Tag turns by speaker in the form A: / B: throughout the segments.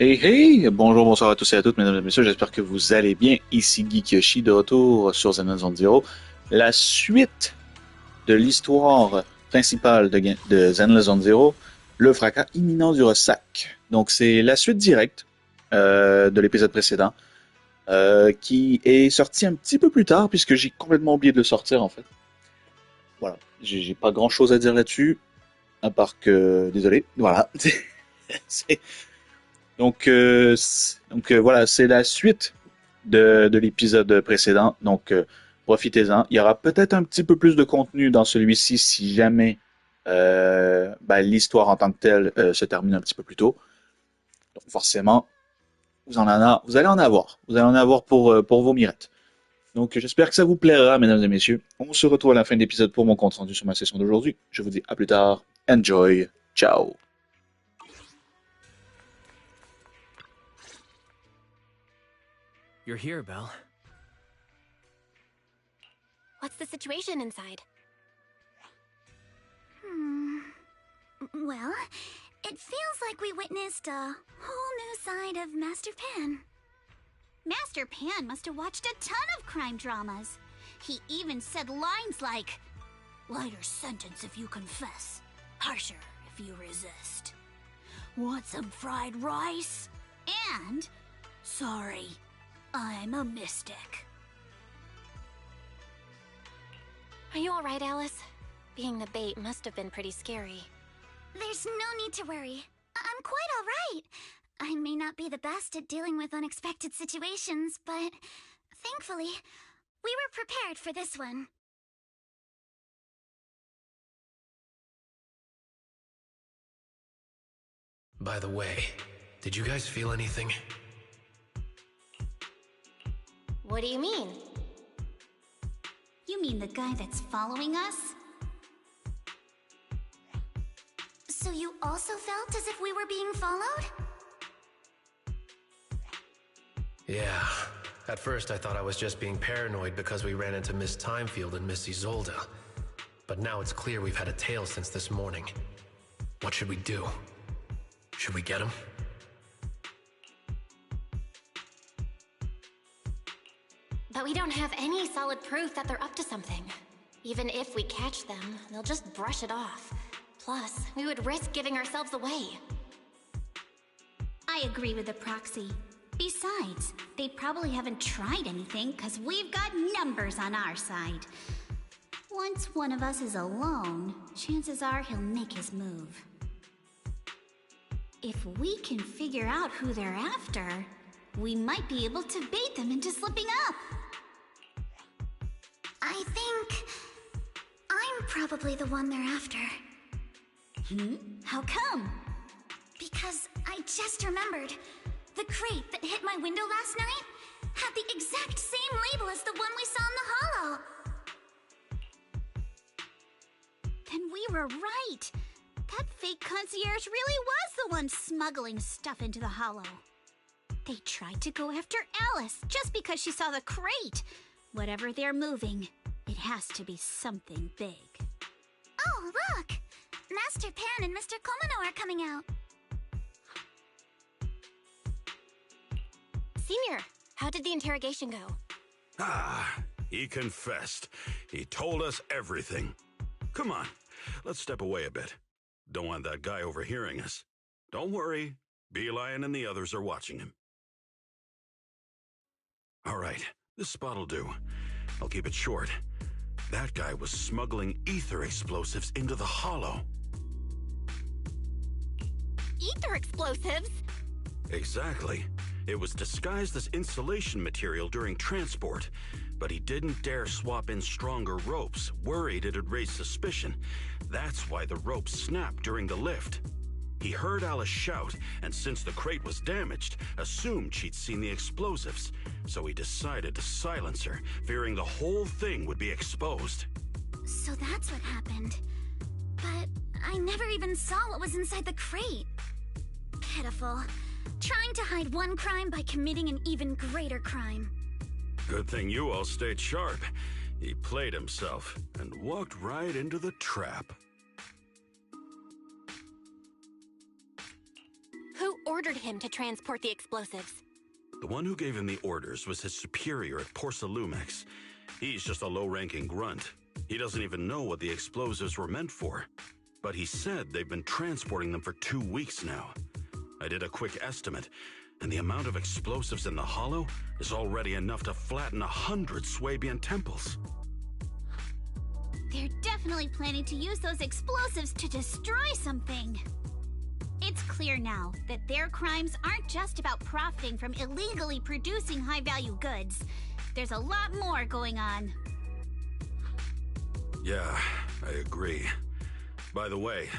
A: Hey hey! Bonjour, bonsoir à tous et à toutes, mesdames et messieurs, j'espère que vous allez bien. Ici GeekYoshii de retour sur Zenless. La suite de l'histoire principale de Zenless, le fracas imminent du RESSAC. Donc c'est la suite directe de l'épisode précédent, qui est sorti un petit peu plus tard puisque j'ai complètement oublié de le sortir en fait. Voilà, j'ai pas grand chose à dire là-dessus, à part que... Désolé, voilà. C'est- voilà, c'est la suite de l'épisode précédent. Donc, profitez-en. Il y aura peut-être un petit peu plus de contenu dans celui-ci si jamais l'histoire en tant que telle se termine un petit peu plus tôt. Donc, forcément, vous allez en avoir. Vous allez en avoir pour vos mirettes. Donc, j'espère que ça vous plaira, mesdames et messieurs. On se retrouve à la fin de l'épisode pour mon compte rendu sur ma session d'aujourd'hui. Je vous dis à plus tard. Enjoy. Ciao.
B: You're here, Belle.
C: What's the situation inside?
D: Well, it feels like we witnessed a whole new side of Master Pan. Master Pan must have watched a ton of crime dramas. He even said lines like, "Lighter sentence if you confess, harsher if you resist. Want some fried rice?" And, "Sorry, I'm a mystic."
C: Are you alright, Alice? Being the bait must have been pretty scary.
D: There's no need to worry. I'm quite alright. I may not be the best at dealing with unexpected situations, but thankfully, we were prepared for this one.
B: By the way, did you guys feel anything?
C: What do you mean?
D: You mean the guy that's following us? So you also felt as if we were being followed?
B: Yeah. At first I thought I was just being paranoid because we ran into Miss Timefield and Miss Isolde. But now it's clear we've had a tail since this morning. What should we do? Should we get him?
C: But we don't have any solid proof that they're up to something. Even if we catch them, they'll just brush it off. Plus, we would risk giving ourselves away.
D: I agree with the proxy. Besides, they probably haven't tried anything because we've got numbers on our side. Once one of us is alone, chances are he'll make his move. If we can figure out who they're after, we might be able to bait them into slipping up. I think I'm probably the one they're after. How come? Because I just remembered. The crate that hit my window last night had the exact same label as the one we saw in the hollow. Then we were right. That fake concierge really was the one smuggling stuff into the hollow. They tried to go after Alice just because she saw the crate. Whatever they're moving, it has to be something big. Oh, look! Master Pan and Mr. Komino are coming out.
C: Senior, how did the interrogation go?
E: He confessed. He told us everything. Come on, let's step away a bit. Don't want that guy overhearing us. Don't worry, Beelion and the others are watching him. All right, this spot'll do. I'll keep it short. That guy was smuggling ether explosives into the hollow.
C: Ether explosives?
E: Exactly. It was disguised as insulation material during transport, but he didn't dare swap in stronger ropes, worried it'd raise suspicion. That's why the ropes snapped during the lift. He heard Alice shout, and since the crate was damaged, assumed she'd seen the explosives, so he decided to silence her, fearing the whole thing would be exposed.
D: So that's what happened. But I never even saw what was inside the crate. Pitiful. Trying to hide one crime by committing an even greater crime.
E: Good thing you all stayed sharp. He played himself and walked right into the trap.
C: Who ordered him to transport the explosives?
E: The one who gave him the orders was his superior at Porcelumex. He's just a low-ranking grunt. He doesn't even know what the explosives were meant for. But he said they've been transporting them for 2 weeks now. I did a quick estimate, and the amount of explosives in the hollow is already enough to flatten 100 Swabian temples.
D: They're definitely planning to use those explosives to destroy something. It's clear now that their crimes aren't just about profiting from illegally producing high-value goods. There's a lot more going on.
E: Yeah, I agree. By the way,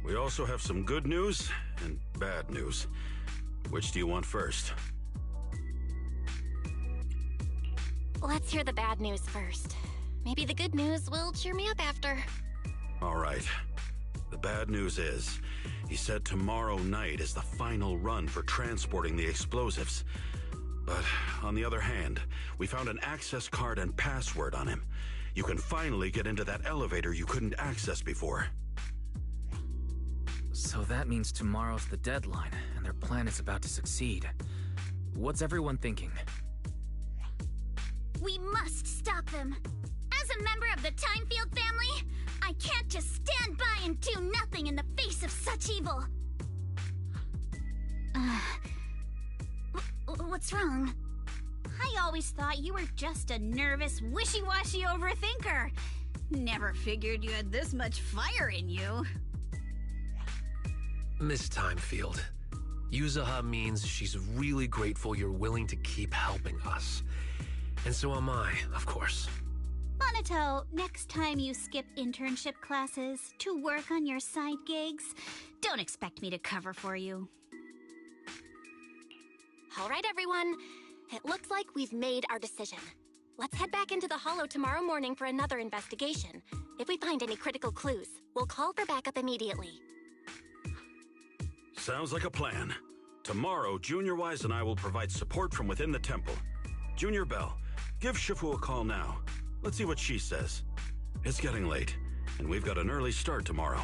E: we also have some good news and bad news. Which do you want first?
C: Let's hear the bad news first. Maybe the good news will cheer me up after.
E: All right. The bad news is, he said tomorrow night is the final run for transporting the explosives. But on the other hand, we found an access card and password on him. You can finally get into that elevator you couldn't access before.
F: So that means tomorrow's the deadline, and their plan is about to succeed. What's everyone thinking?
D: We must stop them. As a member of the Timefield family, I can't just stand by and do nothing in the face of such evil. What's wrong? I always thought you were just a nervous, wishy-washy overthinker. Never figured you had this much fire in you.
B: Miss Timefield, Yuzaha means she's really grateful you're willing to keep helping us. And so am I, of course.
D: Monato, next time you skip internship classes to work on your side gigs, don't expect me to cover for you.
C: All right, everyone. It looks like we've made our decision. Let's head back into the Hollow tomorrow morning for another investigation. If we find any critical clues, we'll call for backup immediately.
E: Sounds like a plan. Tomorrow, Junior Wise and I will provide support from within the temple. Junior Bell, give Shifu a call now. Let's see what she says. It's getting late, and we've got an early start tomorrow.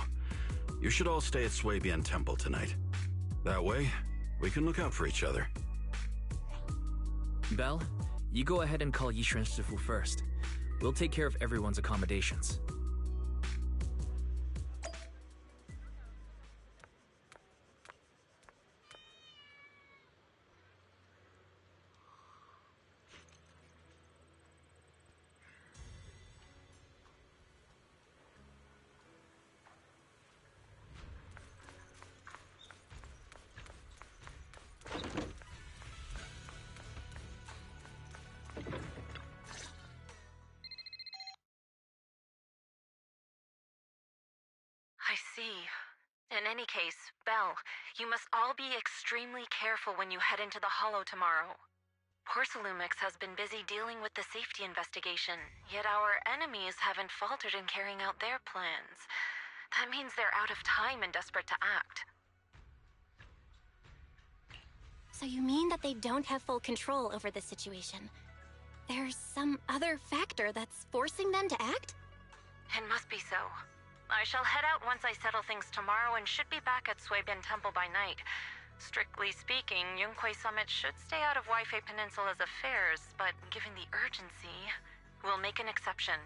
E: You should all stay at Swabian Temple tonight. That way, we can look out for each other.
F: Belle, you go ahead and call Yishu and Shifu first. We'll take care of everyone's accommodations.
G: I see. In any case, Belle, you must all be extremely careful when you head into the Hollow tomorrow. Porcelumix has been busy dealing with the safety investigation, yet our enemies haven't faltered in carrying out their plans. That means they're out of time and desperate to act.
C: So you mean that they don't have full control over the situation? There's some other factor that's forcing them to act?
G: It must be so. I shall head out once I settle things tomorrow and should be back at Swabian Temple by night. Strictly speaking, Yunquei Summit should stay out of Waifei Peninsula's affairs, but given the urgency, we'll make an exception.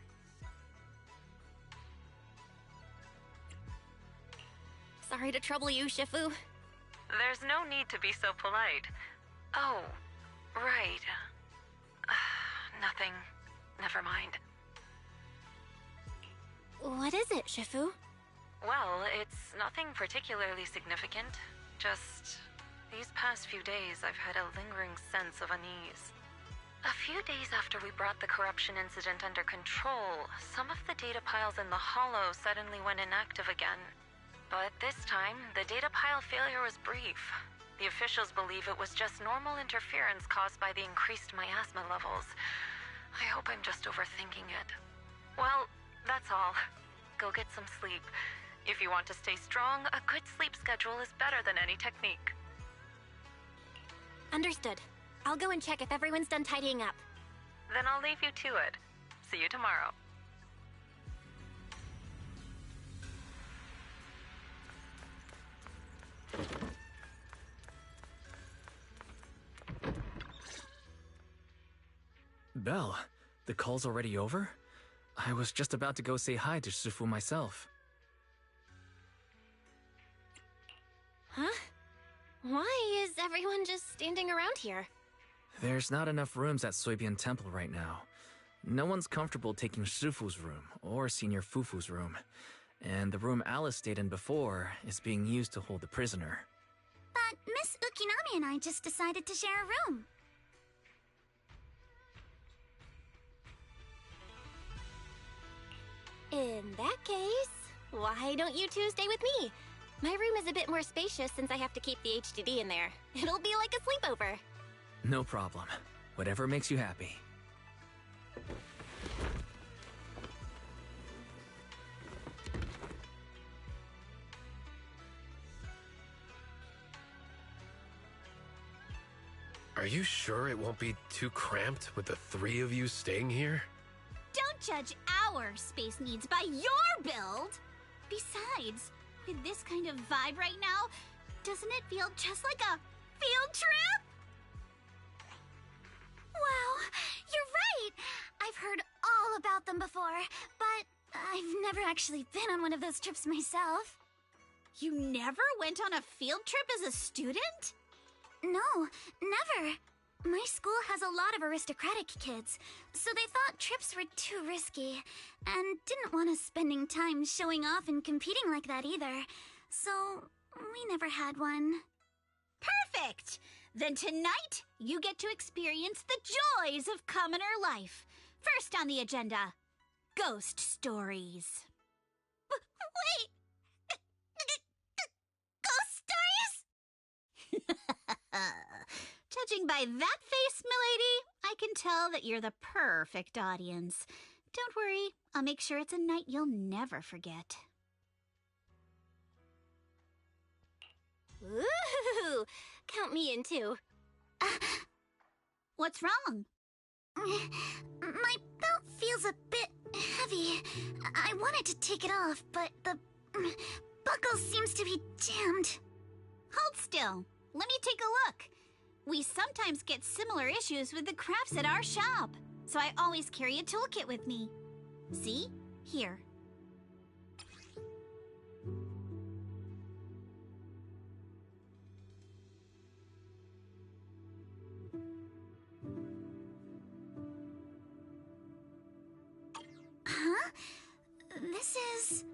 C: Sorry to trouble you, Shifu.
G: There's no need to be so polite. Oh, right. Nothing. Never mind.
C: What is it, Shifu?
G: Well, it's nothing particularly significant. Just these past few days, I've had a lingering sense of unease. A few days after we brought the corruption incident under control, some of the data piles in the Hollow suddenly went inactive again. But this time, the data pile failure was brief. The officials believe it was just normal interference caused by the increased miasma levels. I hope I'm just overthinking it. Well, that's all. Go get some sleep. If you want to stay strong, a good sleep schedule is better than any technique.
C: Understood. I'll go and check if everyone's done tidying up.
G: Then I'll leave you to it. See you tomorrow.
F: Belle, the call's already over? I was just about to go say hi to Shifu myself.
C: Huh? Why is everyone just standing around here?
F: There's not enough rooms at Soybian Temple right now. No one's comfortable taking Shifu's room or Senior Fufu's room. And the room Alice stayed in before is being used to hold the prisoner.
D: But Miss Ukinami and I just decided to share a room.
C: In that case, why don't you two stay with me? My room is a bit more spacious since I have to keep the HDD in there. It'll be like a sleepover.
F: No problem. Whatever makes you happy.
B: Are you sure it won't be too cramped with the three of you staying here?
D: Don't judge our space needs by your build! Besides, with this kind of vibe right now, doesn't it feel just like a field trip? Wow, you're right! I've heard all about them before, but I've never actually been on one of those trips myself. You never went on a field trip as a student? No, never. My school has a lot of aristocratic kids, so they thought trips were too risky, and didn't want us spending time showing off and competing like that either. So, we never had one. Perfect! Then tonight, you get to experience the joys of commoner life. First on the agenda, ghost stories. Wait! Ghost stories? Judging by that face, milady, I can tell that you're the perfect audience. Don't worry, I'll make sure it's a night you'll never forget.
C: Ooh, count me in too.
D: What's wrong? My belt feels a bit heavy. I wanted to take it off, but the buckle seems to be jammed. Hold still. Let me take a look. We sometimes get similar issues with the crafts at our shop, so I always carry a toolkit with me. See? Here. Huh? This is...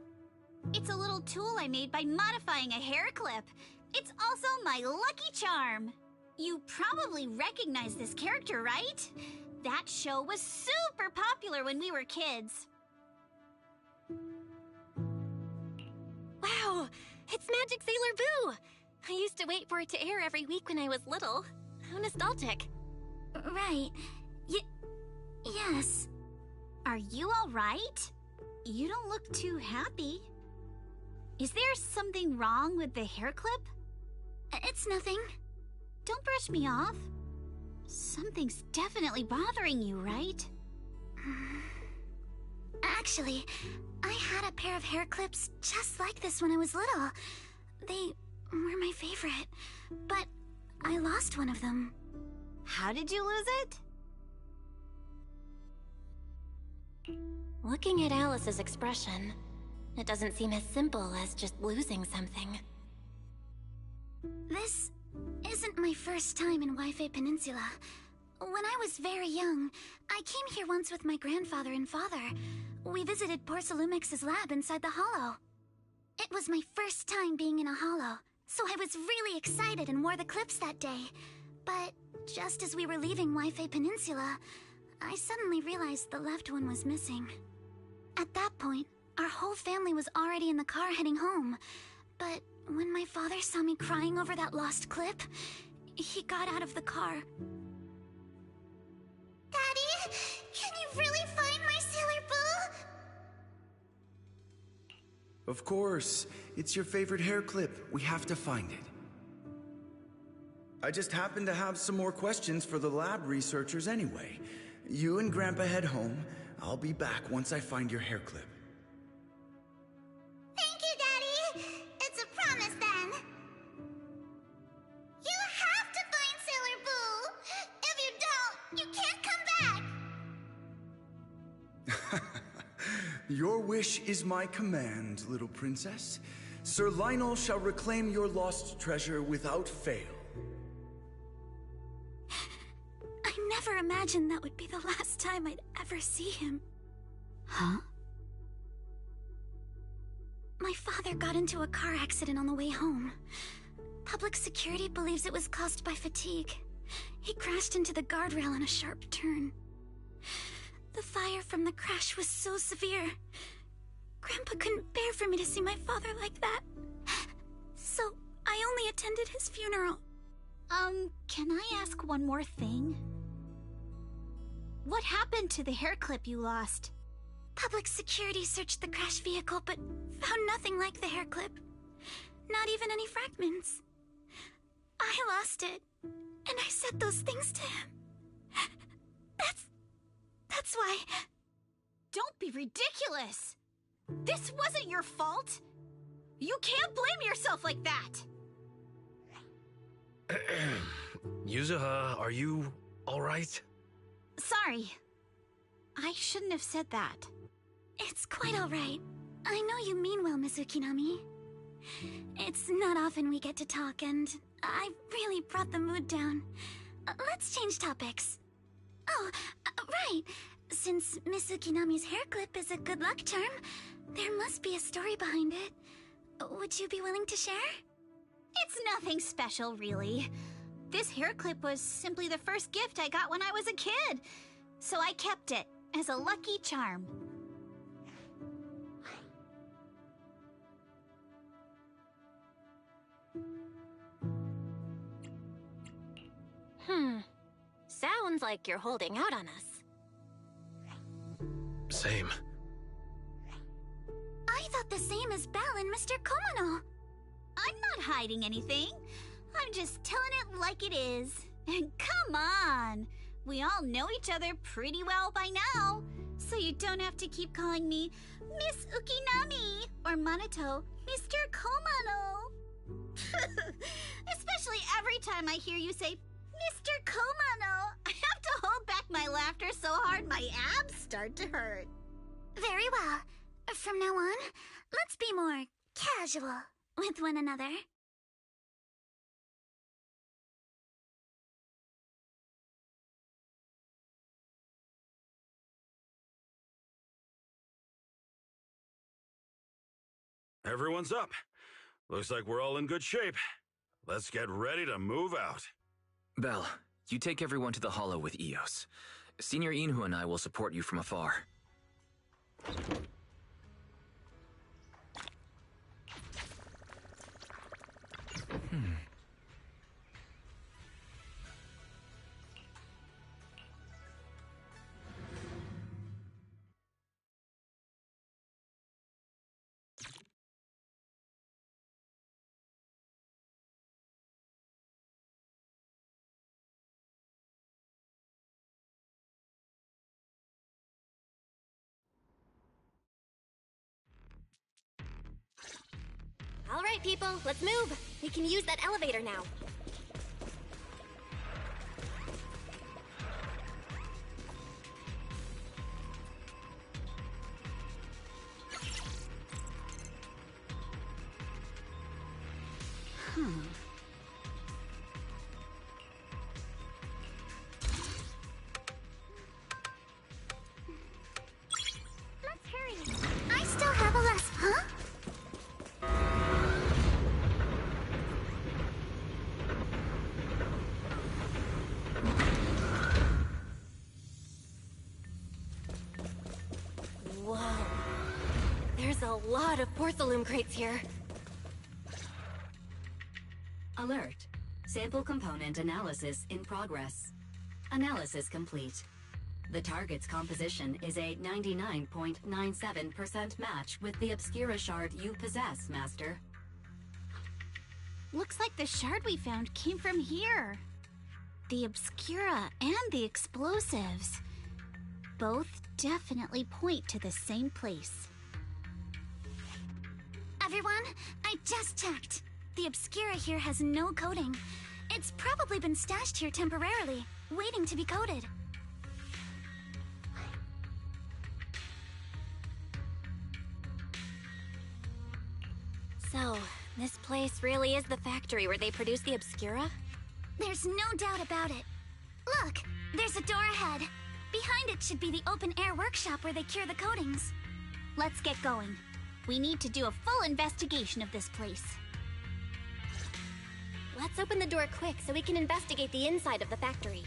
D: It's a little tool I made by modifying a hair clip. It's also my lucky charm. You probably recognize this character, right? That show was super popular when we were kids.
C: Wow, it's Magic Sailor Boo! I used to wait for it to air every week when I was little. How nostalgic.
D: Right. Yes. Are you all right? You don't look too happy. Is there something wrong with the hair clip? It's nothing. Don't brush me off. Something's definitely bothering you, right? Actually, I had a pair of hair clips just like this when I was little. They were my favorite, but I lost one of them. How did you lose it?
C: Looking at Alice's expression, it doesn't seem as simple as just losing something.
D: This isn't my first time in Wi-Fi Peninsula. When I was very young, I came here once with my grandfather and father. We visited Porcelumix's lab inside the Hollow. It was my first time being in a Hollow, so I was really excited and wore the clips that day. But just as we were leaving Wi-Fi Peninsula, I suddenly realized the left one was missing. At that point, our whole family was already in the car heading home. But when my father saw me crying over that lost clip, he got out of the car. Daddy, can you really find my Sailor Boo?
H: Of course. It's your favorite hair clip. We have to find it. I just happen to have some more questions for the lab researchers anyway. You and Grandpa head home. I'll be back once I find your hair clip.
D: Thank you, Daddy. It's a promise then. You have to find Sailor Boo. If you don't, you can't come back.
H: Your wish is my command, little princess. Sir Lionel shall reclaim your lost treasure without fail.
D: I never imagined that would be the last time I'd ever see him. Huh? My father got into a car accident on the way home. Public security believes it was caused by fatigue. He crashed into the guardrail on a sharp turn. The fire from the crash was so severe. Grandpa couldn't bear for me to see my father like that. So I only attended his funeral.
I: Can I ask one more thing? What happened to the hair clip you lost?
D: Public security searched the crash vehicle, but found nothing like the hair clip. Not even any fragments. I lost it, and I said those things to him. That's why...
I: Don't be ridiculous! This wasn't your fault! You can't blame yourself like that!
B: Yuzuha, are you alright?
I: Sorry. I shouldn't have said that.
D: It's quite alright. I know you mean well, Miss Ukinami. It's not often we get to talk, and I really brought the mood down. Let's change topics. Oh, right. Since Miss Ukinami's hair clip is a good luck charm, there must be a story behind it. Would you be willing to share?
I: It's nothing special, really. This hair clip was simply the first gift I got when I was a kid, so I kept it as a lucky charm.
C: Sounds like you're holding out on us.
B: Same.
D: I thought the same as Belle and Mr. Komono.
I: I'm not hiding anything. I'm just telling it like it is. And come on! We all know each other pretty well by now, so you don't have to keep calling me Miss Ukinami or Manato Mr. Komono. Especially every time I hear you say Mr. Komono, I have to hold back my laughter so hard my abs start to hurt.
D: Very well. From now on, let's be more casual with one another.
E: Everyone's up. Looks like we're all in good shape. Let's get ready to move out.
F: Belle, you take everyone to the Hollow with Eos. Senior Inhu and I will support you from afar.
C: All right, people, let's move. We can use that elevator now.
D: Let's hurry. I still have a last, huh?
C: Whoa. There's a lot of porcelain crates here.
J: Alert. Sample component analysis in progress. Analysis complete. The target's composition is a 99.97% match with the Obscura shard you possess, Master.
I: Looks like the shard we found came from here. The Obscura and the explosives. Both definitely point to the same place.
D: Everyone, I just checked. The Obscura here has no coding. It's probably been stashed here temporarily, waiting to be coded.
C: So, this place really is the factory where they produce the Obscura?
D: There's no doubt about it. Look, there's a door ahead. Behind it should be the open-air workshop where they cure the coatings.
I: Let's get going. We need to do a full investigation of this place.
C: Let's open the door quick so we can investigate the inside of the factory.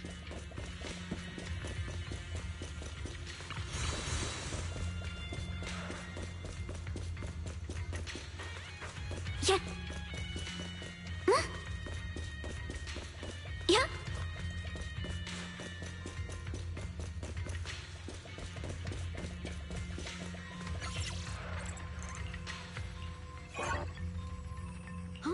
D: Yeah. Huh? Yeah.
C: Huh?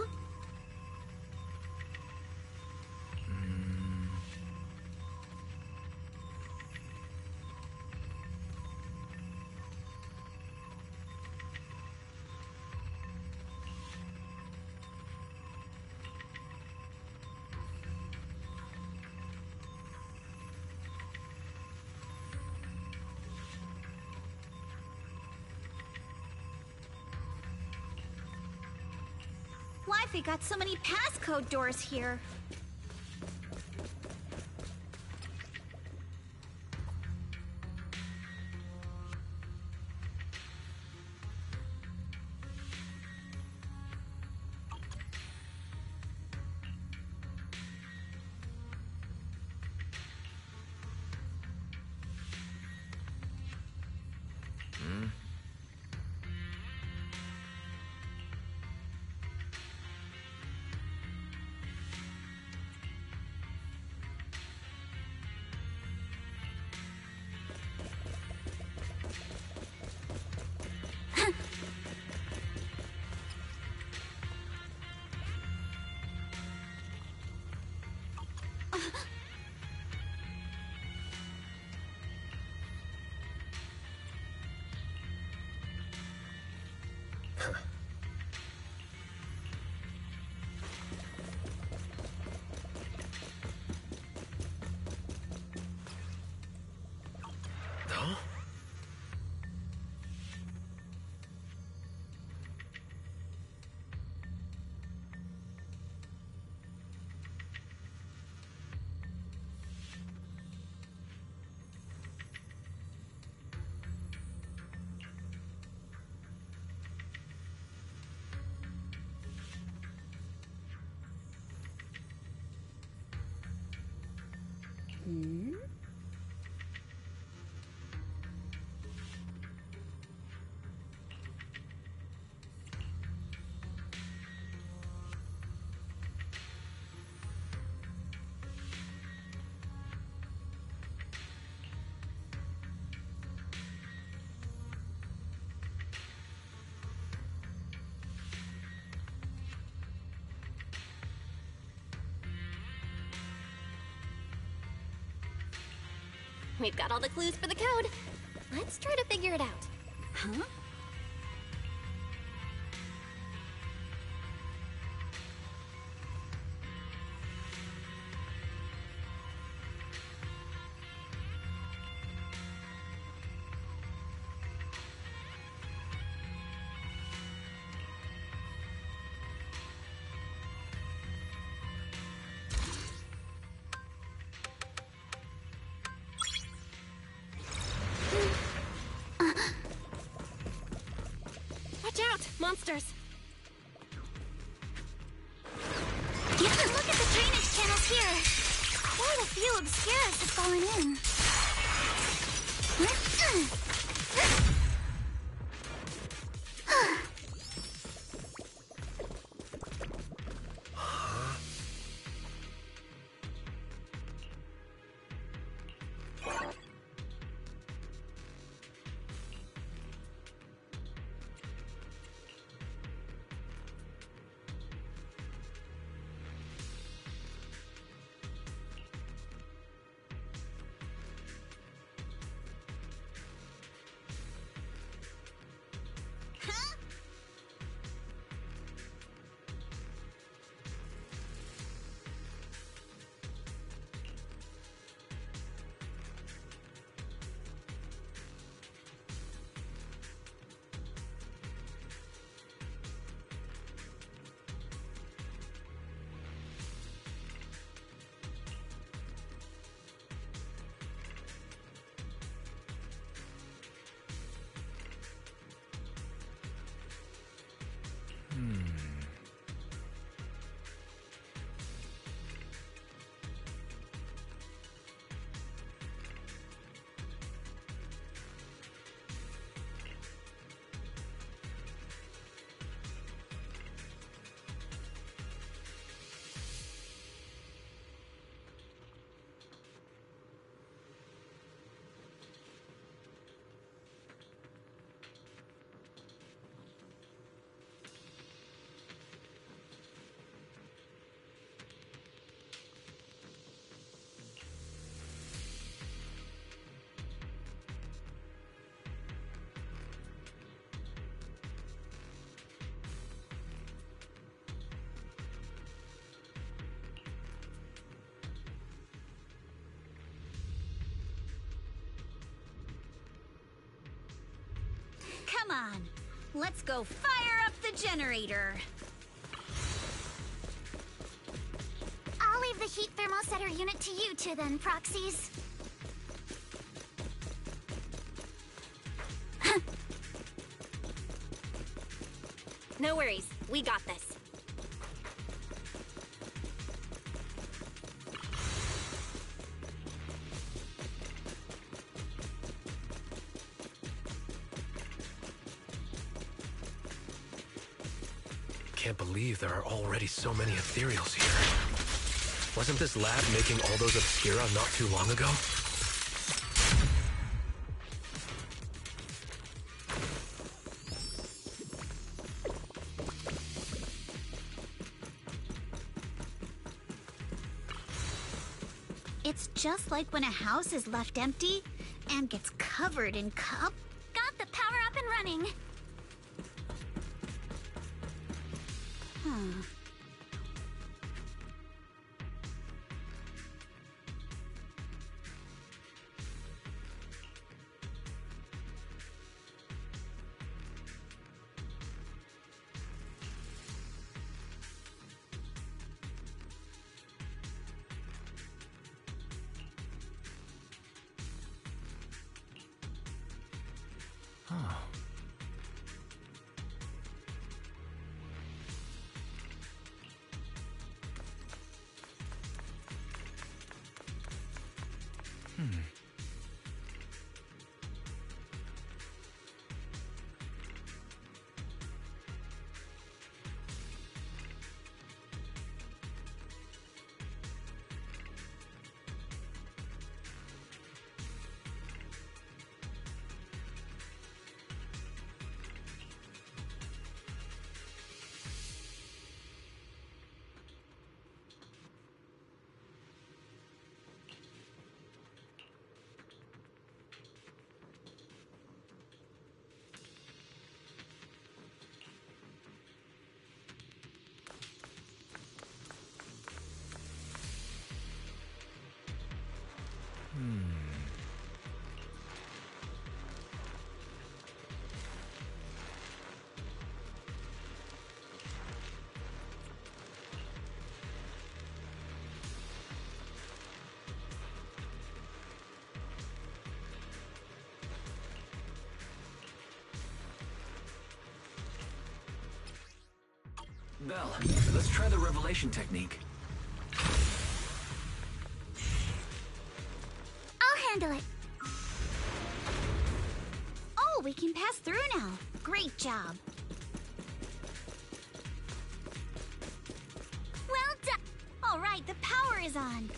I: Why've they got so many passcode doors here?
B: Huh?
C: We've got all the clues for the code. Let's try to figure it out.
I: Huh?
C: Watch out! Monsters!
D: You can look at the drainage channels here. Quite a few obscuras have fallen in.
I: Come on, let's go fire up the generator.
D: I'll leave the heat thermosetter unit to you two then, proxies.
C: No worries, we got this.
B: Can't believe there are already so many ethereals here. Wasn't this lab making all those Obscura not too long ago?
I: It's just like when a house is left empty and gets covered in cup.
D: Got the power up and running.
I: Huh.
F: Oh. Belle, let's try the revelation technique.
D: I'll handle it.
I: Oh, we can pass through now. Great job.
D: Well done.
I: All right, the power is on.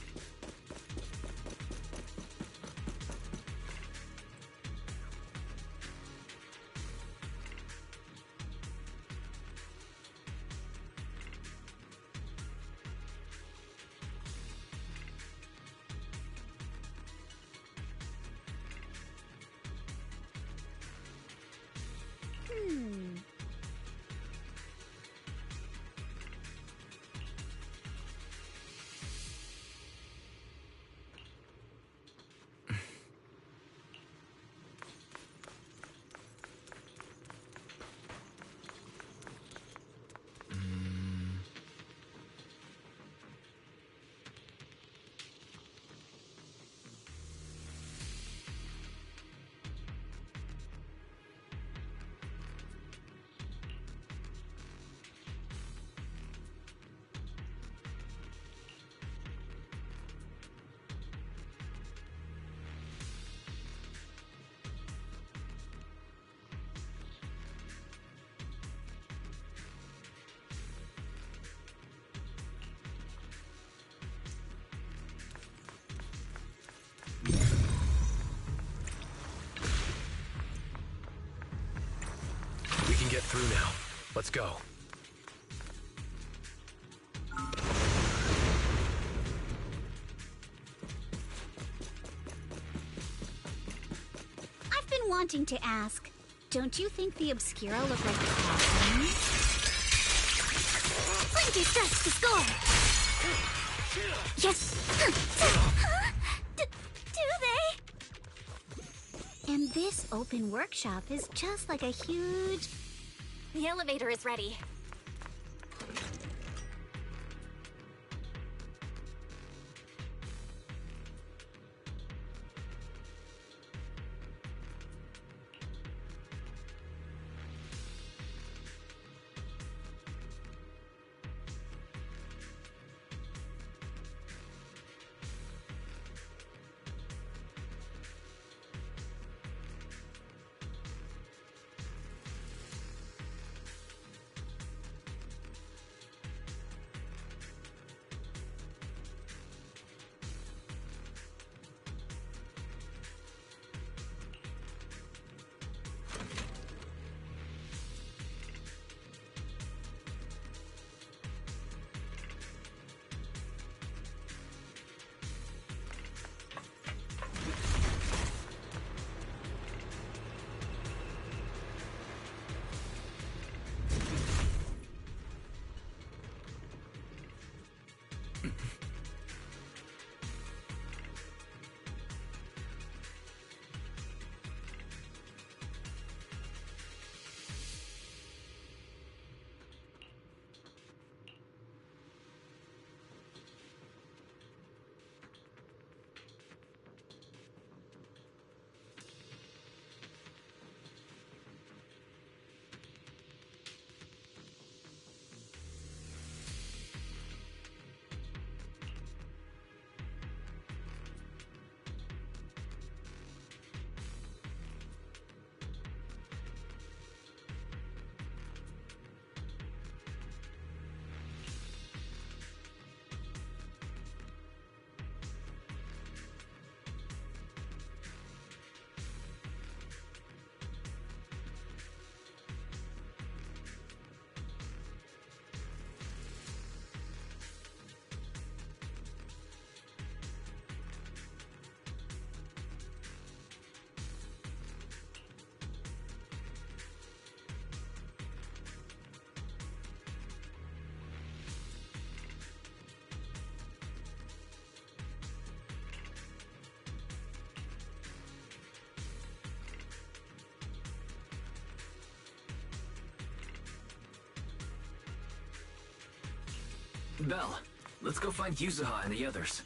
B: We can get through now. Let's go.
I: I've been wanting to ask, don't you think the Obscura look like coffins?
D: Plenty stress to score. Yes. Do they? And this open workshop is just like a huge...
C: The elevator is ready.
F: Belle, let's go find Yuzuha and the others.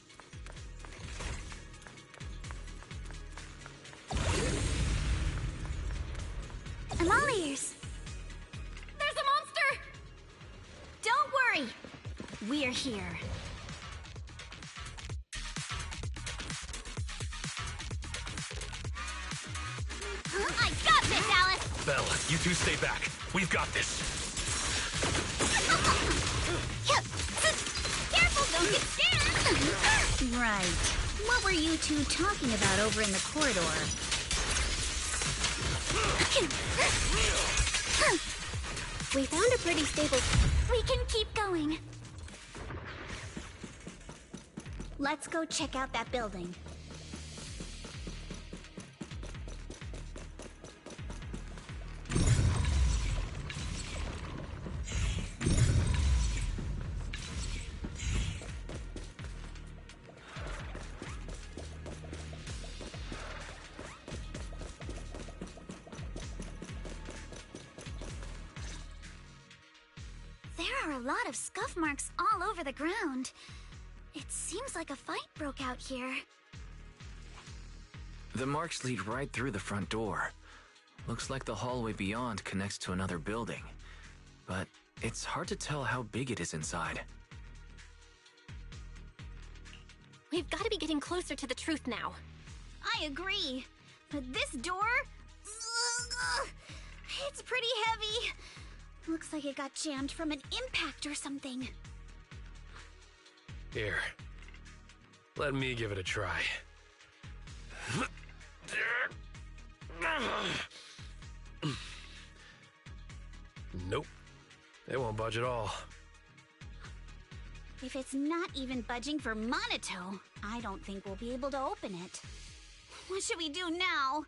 D: I'm all ears.
C: There's a monster!
D: Don't worry. We're here.
I: I got this, Alice!
B: Belle, you two stay back. We've got this.
I: Careful, don't get stabbed!
D: Right. What were you two talking about over in the corridor?
C: We found a pretty stable...
D: We can keep going. Let's go check out that building. There are a lot of scuff marks all over the ground. It seems like a fight broke out here.
F: The marks lead right through the front door. Looks like the hallway beyond connects to another building. But it's hard to tell how big it is inside.
C: We've got to be getting closer to the truth now.
D: I agree. But this door... It's pretty heavy. Looks like it got jammed from an impact or something.
B: Here. Let me give it a try. Nope. It won't budge at all.
D: If it's not even budging for Monato, I don't think we'll be able to open it. What should we do now?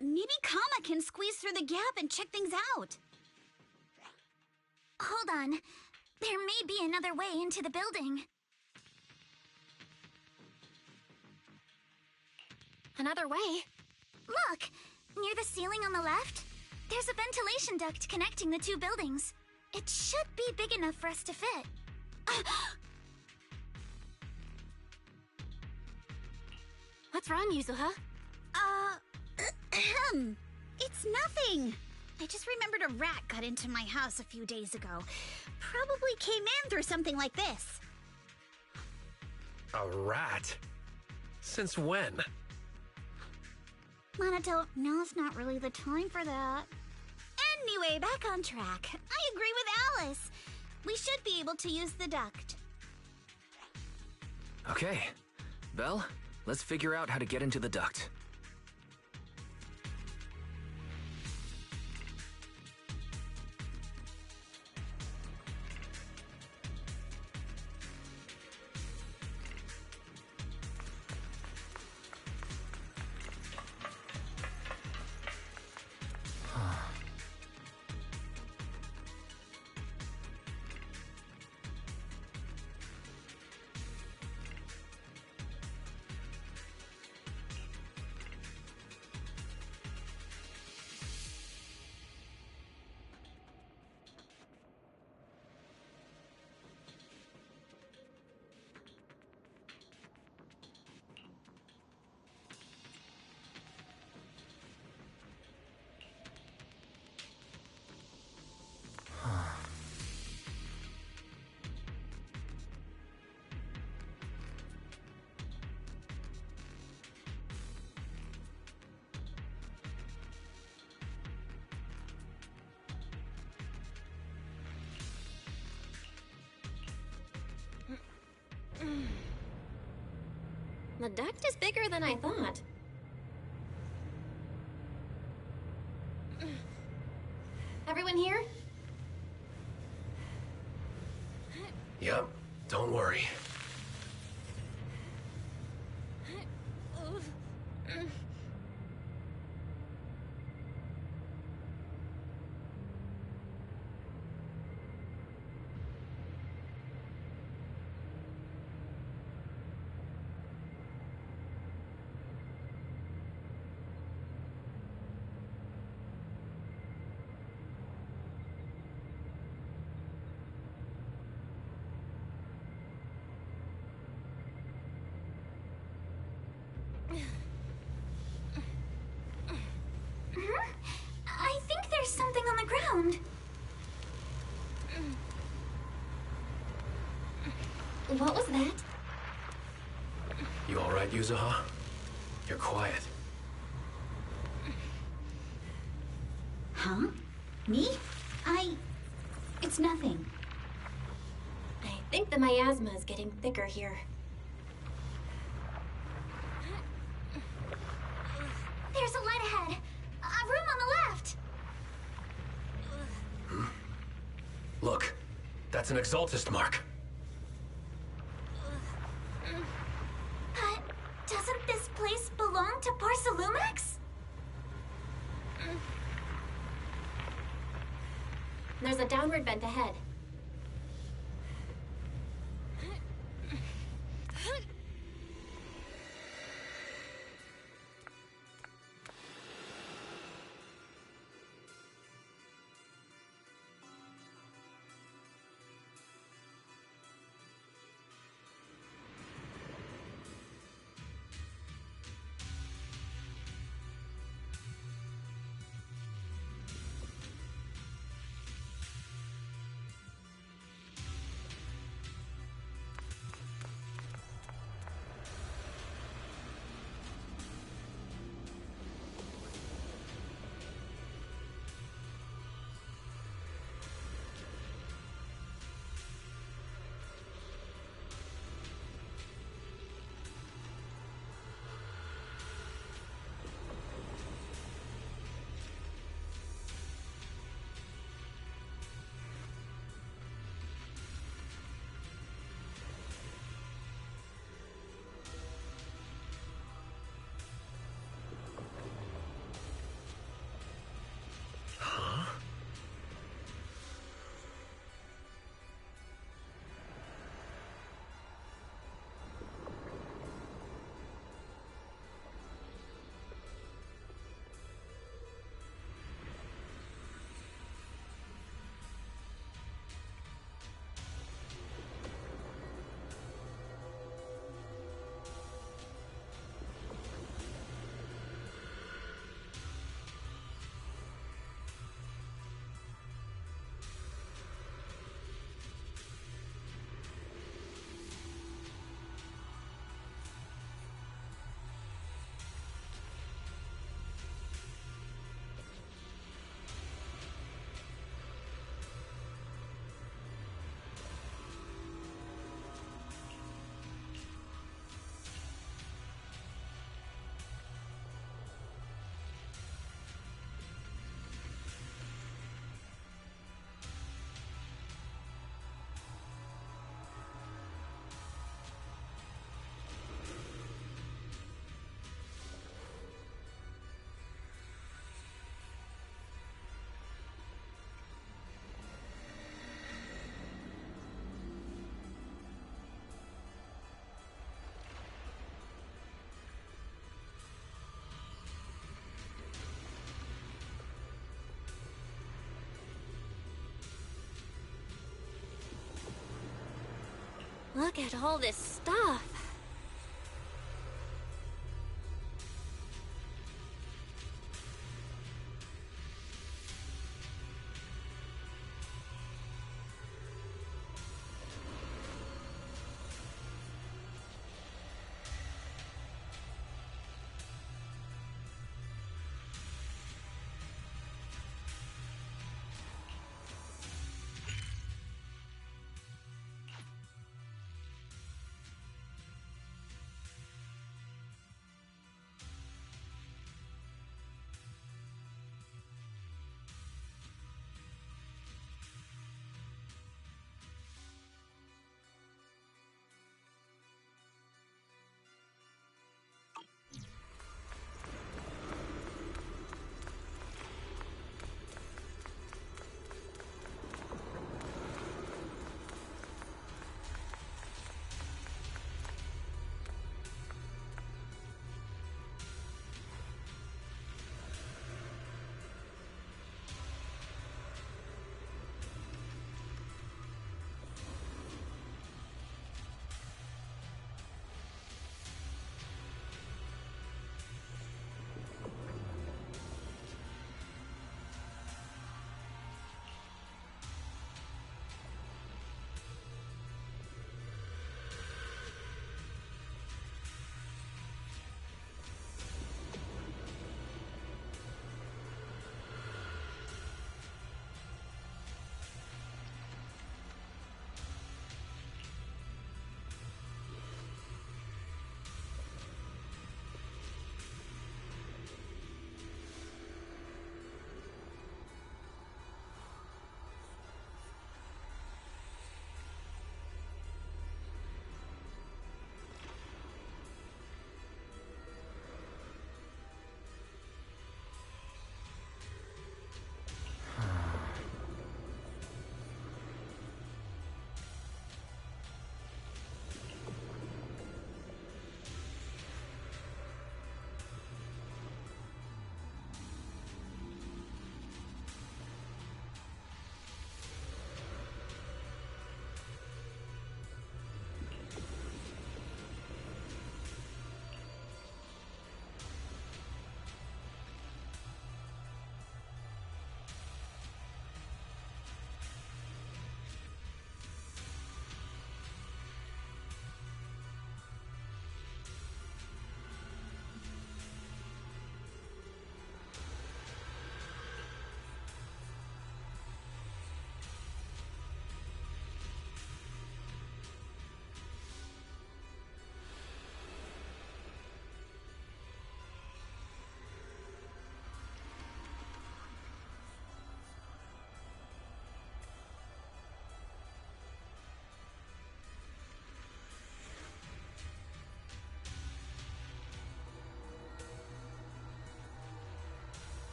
D: Maybe Kama can squeeze through the gap and check things out. Hold on. There may be another way into the building.
C: Another way?
D: Look! Near the ceiling on the left, there's a ventilation duct connecting the two buildings. It should be big enough for us to fit.
C: What's wrong, Yuzuha?
I: It's nothing. I just remembered a rat got into my house a few days ago. Probably came in through something like this.
B: A rat? Since when?
I: Monato, now's not really the time for that. Anyway, back on track. I agree with Alice. We should be able to use the duct.
F: Okay. Belle, let's figure out how to get into the duct.
C: The duct is bigger than I thought. Everyone here?
B: Yep, don't worry.
D: I think there's something on the ground.
C: What was that?
B: You alright, Yuzuha? You're quiet.
I: Huh? Me? It's nothing.
C: I think the miasma is getting thicker here.
D: There's a light ahead. A room on the left.
B: Look, that's an Exaltist mark.
D: But doesn't this place belong to Barcelumex?
C: There's a downward vent ahead. Look at all this stuff.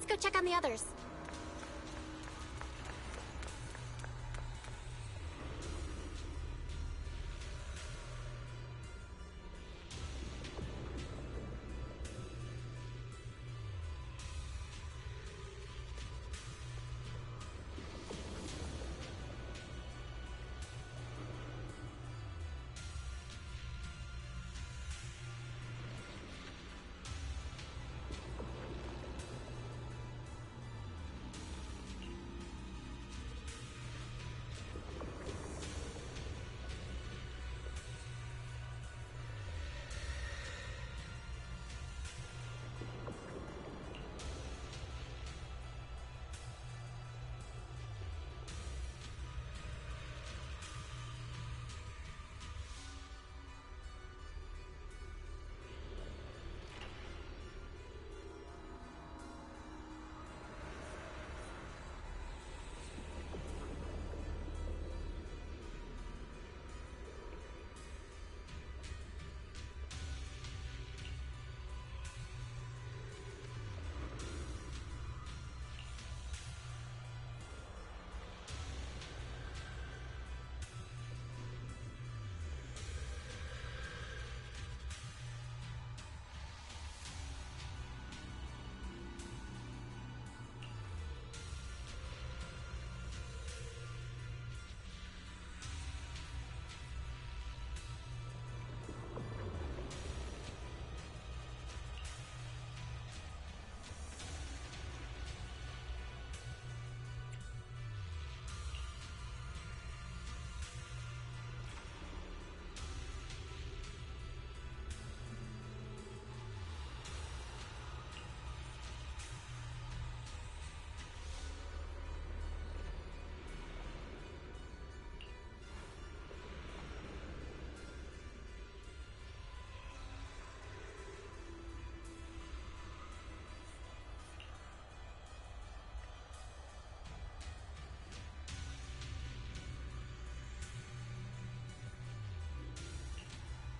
C: go check on the others.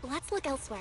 C: Let's look elsewhere.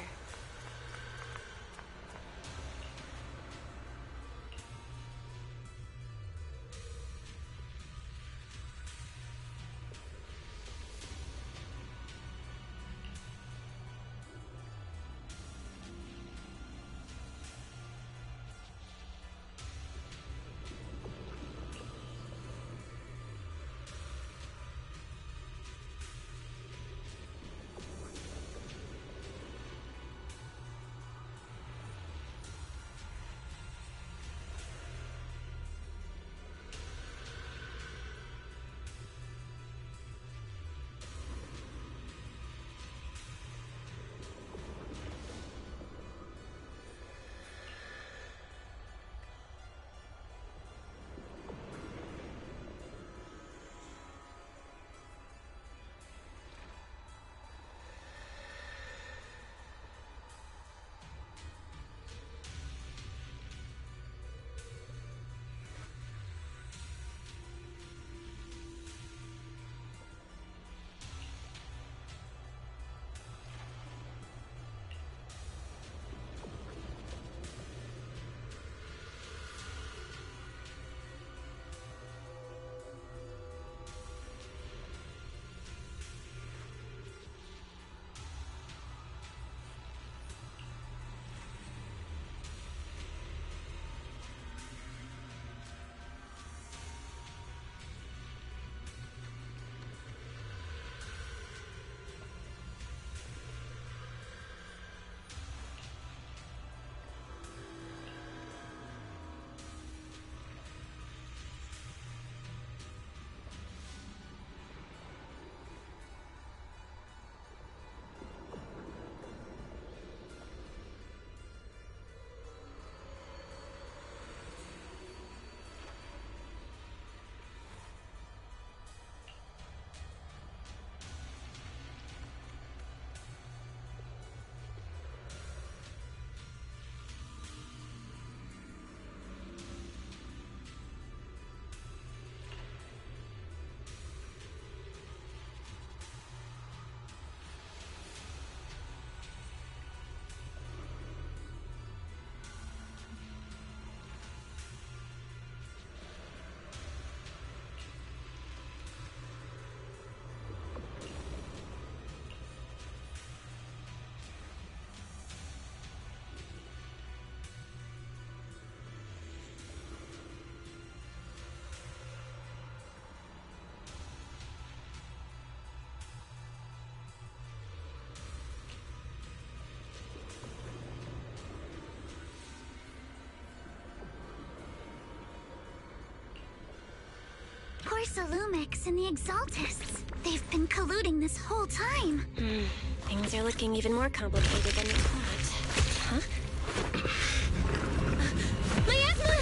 D: Porcelumix and the Exaltists. They've been colluding this whole time.
C: Things are looking even more complicated than you thought. Huh? Miasma!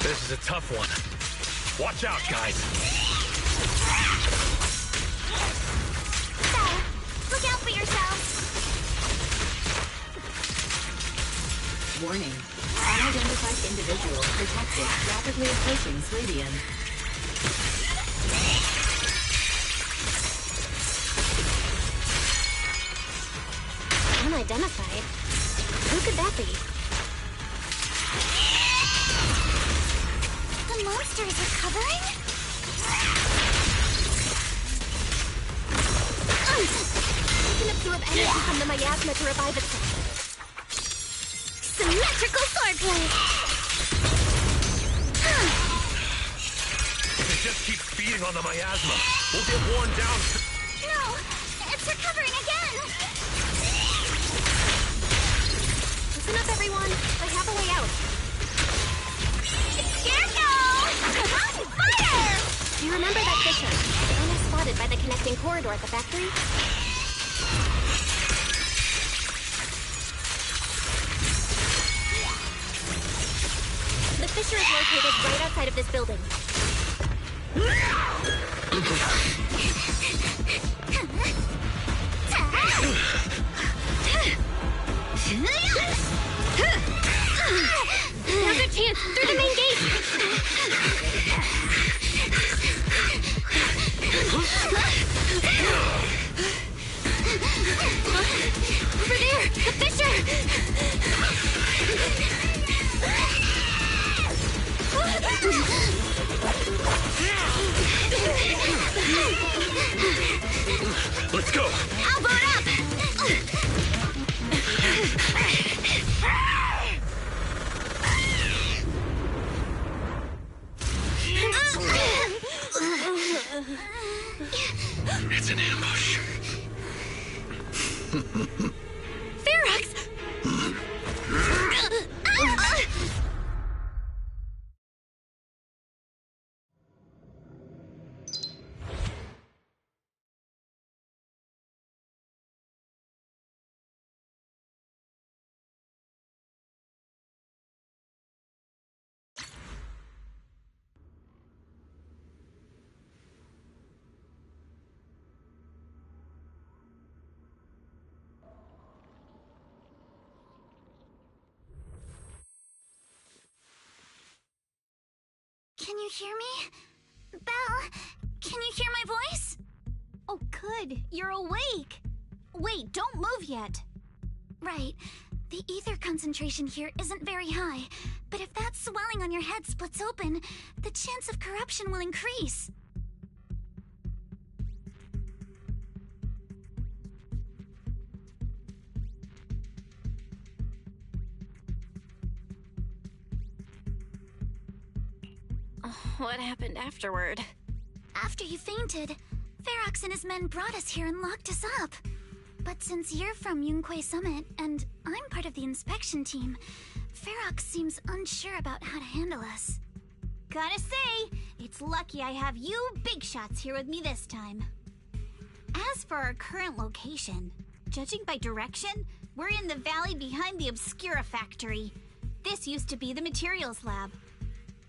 B: This is a tough one. Watch out, guys.
D: Belle, look out for yourself.
J: Warning. Unidentified individual detected rapidly approaching Slavian.
C: Unidentified? Who could that be?
D: The monster is recovering?
C: It can absorb energy from the miasma to revive itself.
D: Symmetrical swordplay!
B: If it just keeps feeding on the miasma, we'll get worn down.
D: No! It's recovering again!
C: Listen up, everyone. I have a way out.
D: Scarecrow! Fire!
C: Do you remember that fissure? The one I spotted by the connecting corridor at the factory? The fissure is located right outside of this building. Now's our chance! Through the main gate! Over there! The fissure!
B: Let's go.
D: I'll boat up!
B: It's an ambush.
C: Ferox!
D: Can you hear me? Belle, can you hear my voice?
I: Oh, good. You're awake. Wait, don't move yet.
D: Right. The ether concentration here isn't very high, but if that swelling on your head splits open, the chance of corruption will increase.
C: What happened afterward?
D: After you fainted, Ferox and his men brought us here and locked us up. But since you're from Yunque Summit, and I'm part of the inspection team, Ferox seems unsure about how to handle us.
I: Gotta say, it's lucky I have you big shots here with me this time. As for our current location, judging by direction, we're in the valley behind the Obscura factory. This used to be the materials lab.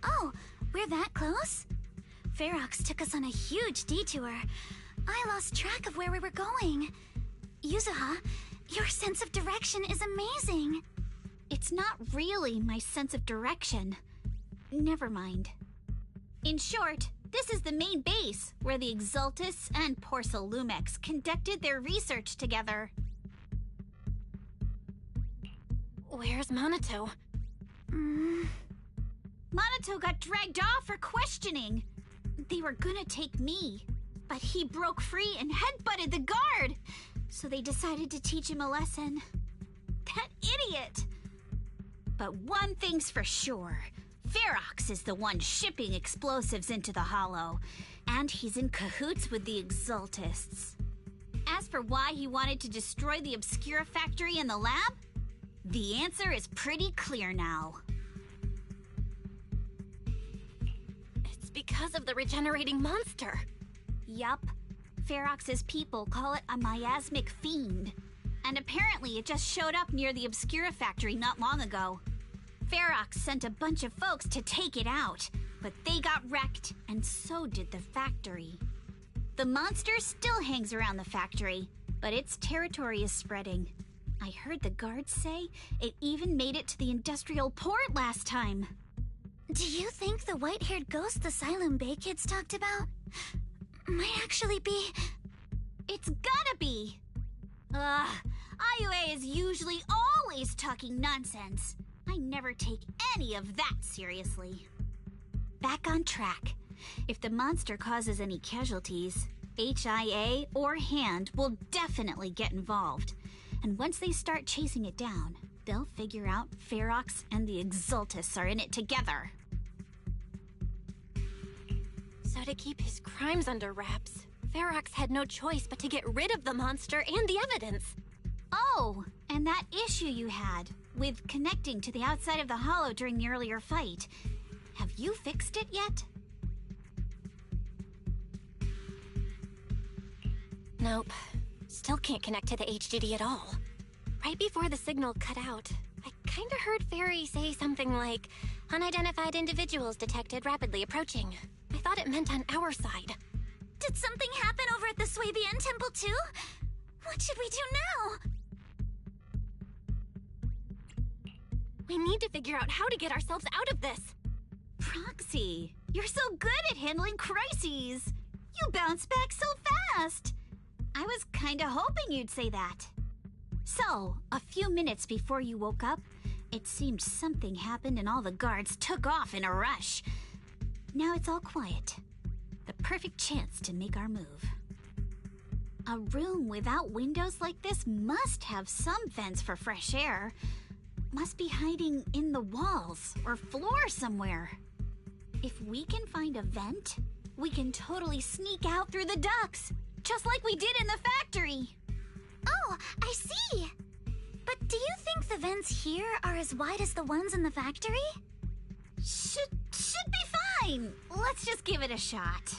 D: Oh, we're that close? Ferox took us on a huge detour. I lost track of where we were going. Yuzuha, your sense of direction is amazing.
I: It's not really my sense of direction. Never mind. In short, this is the main base where the Exaltists and Porcelumix conducted their research together.
C: Where's Monato?
I: Monato got dragged off for questioning. they were gonna take me. But he broke free and headbutted the guard. So they decided to teach him a lesson. That idiot! But one thing's for sure. FRACAS is the one shipping explosives into the Hollow. And he's in cahoots with the Exultists. As for why he wanted to destroy the Obscura factory and the lab, the answer is pretty clear now.
C: It's because of the regenerating monster.
I: Yup. FRACAS's people call it a miasmic fiend. And apparently it just showed up near the Obscura factory not long ago. FRACAS sent a bunch of folks to take it out, but they got wrecked, and so did the factory. The monster still hangs around the factory, but its territory is spreading. I heard the guards say it even made it to the industrial port last time.
D: Do you think the white-haired ghost the Asylum Bay kids talked about might actually be...
I: It's gotta be! IUA is usually always talking nonsense. I never take any of that seriously. Back on track. If the monster causes any casualties, HIA or HAND will definitely get involved. And once they start chasing it down, they'll figure out FRACAS and the Exultists are in it together.
C: So to keep his crimes under wraps, FRACAS had no choice but to get rid of the monster and the evidence.
I: Oh, and that issue you had with connecting to the outside of the Hollow during the earlier fight. Have you fixed it yet?
C: Nope. Still can't connect to the HDD at all. Right before the signal cut out, I kinda heard Fairy say something like, "Unidentified individuals detected rapidly approaching." I thought it meant on our side.
D: Did something happen over at the Swabian Temple too? What should we do now?
C: We need to figure out how to get ourselves out of this.
I: Proxy, you're so good at handling crises. You bounce back so fast. I was kinda hoping you'd say that. So, a few minutes before you woke up, it seemed something happened and all the guards took off in a rush. Now it's all quiet. The perfect chance to make our move. A room without windows like this must have some vents for fresh air. Must be hiding in the walls or floor somewhere. If we can find a vent, we can totally sneak out through the ducts, just like we did in the factory.
D: Oh, I see! But do you think the vents here are as wide as the ones in the factory?
I: Should be fine. Let's just give it a shot.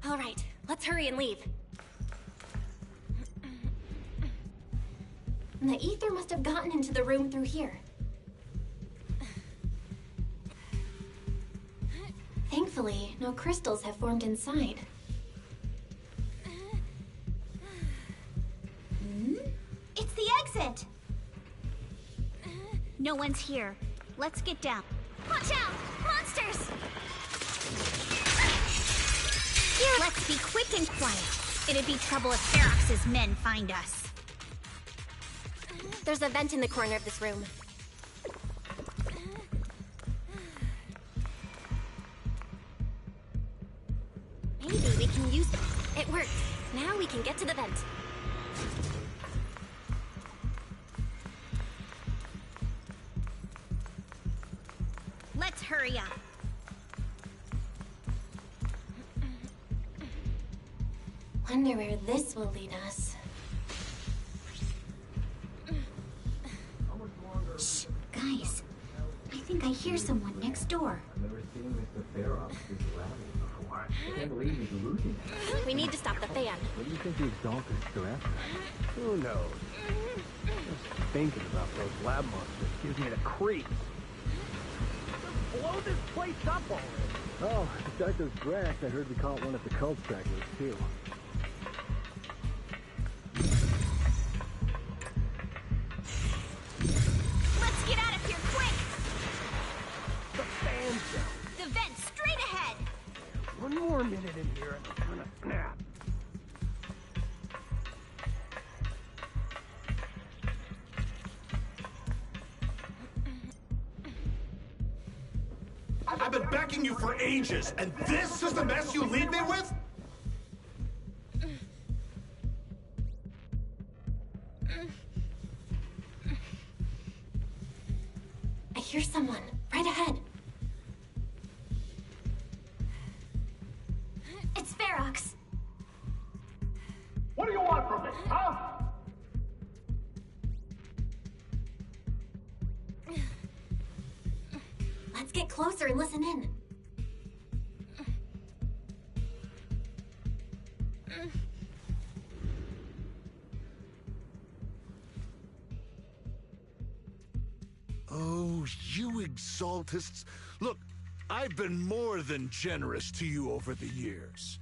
C: All right, let's hurry and leave. The ether must have gotten into the room through here. Thankfully, no crystals have formed inside.
I: It's the exit! No one's here. Let's get down. Watch out! Monsters! Here, let's be quick and quiet. It'd be trouble if FRACAS' men find us.
C: There's a vent in the corner of this room. Maybe we can use it. It worked. Now we can get to the vent.
I: Let's hurry up.
C: Wonder where this will lead us.
I: Shh, guys. I think I hear someone next door.
C: We need to stop the fan.
K: What do you think the exalted stress? Who knows? Just thinking about those lab monsters gives me the creeps. Blow this place up already. Oh, besides those grass, I heard we caught one of the cult stragglers too.
I: Let's get out of here quick!
K: The fan's down.
I: The vent straight ahead!
K: One more minute in here and I'm gonna snap.
L: I've been backing you for ages, and this is the mess you leave me with?
C: I hear someone right ahead. It's FRACAS.
L: What do you want from me, huh?
C: Let's get closer and listen in.
L: Oh, you exaltists. Look, I've been more than generous to you over the years.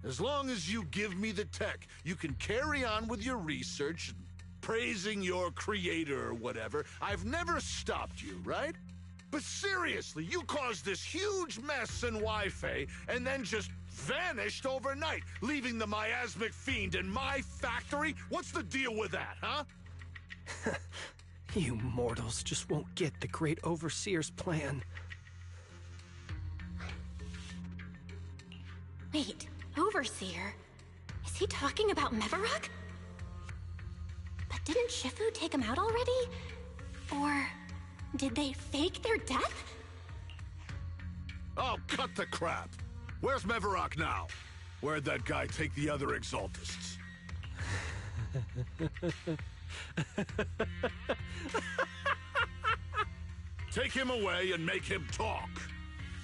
L: As long as you give me the tech, you can carry on with your research and praising your creator or whatever. I've never stopped you, right? But seriously, you caused this huge mess in Wi-Fi and then just vanished overnight, leaving the miasmic fiend in my factory? What's the deal with that, huh?
M: You mortals just won't get the great overseer's plan.
C: Wait, Overseer? Is he talking about Mevarok? But didn't Shifu take him out already? Or did they fake their death?
L: Oh, cut the crap. Where's Mevarok now? Where'd that guy take the other exaltists? Take him away and make him talk.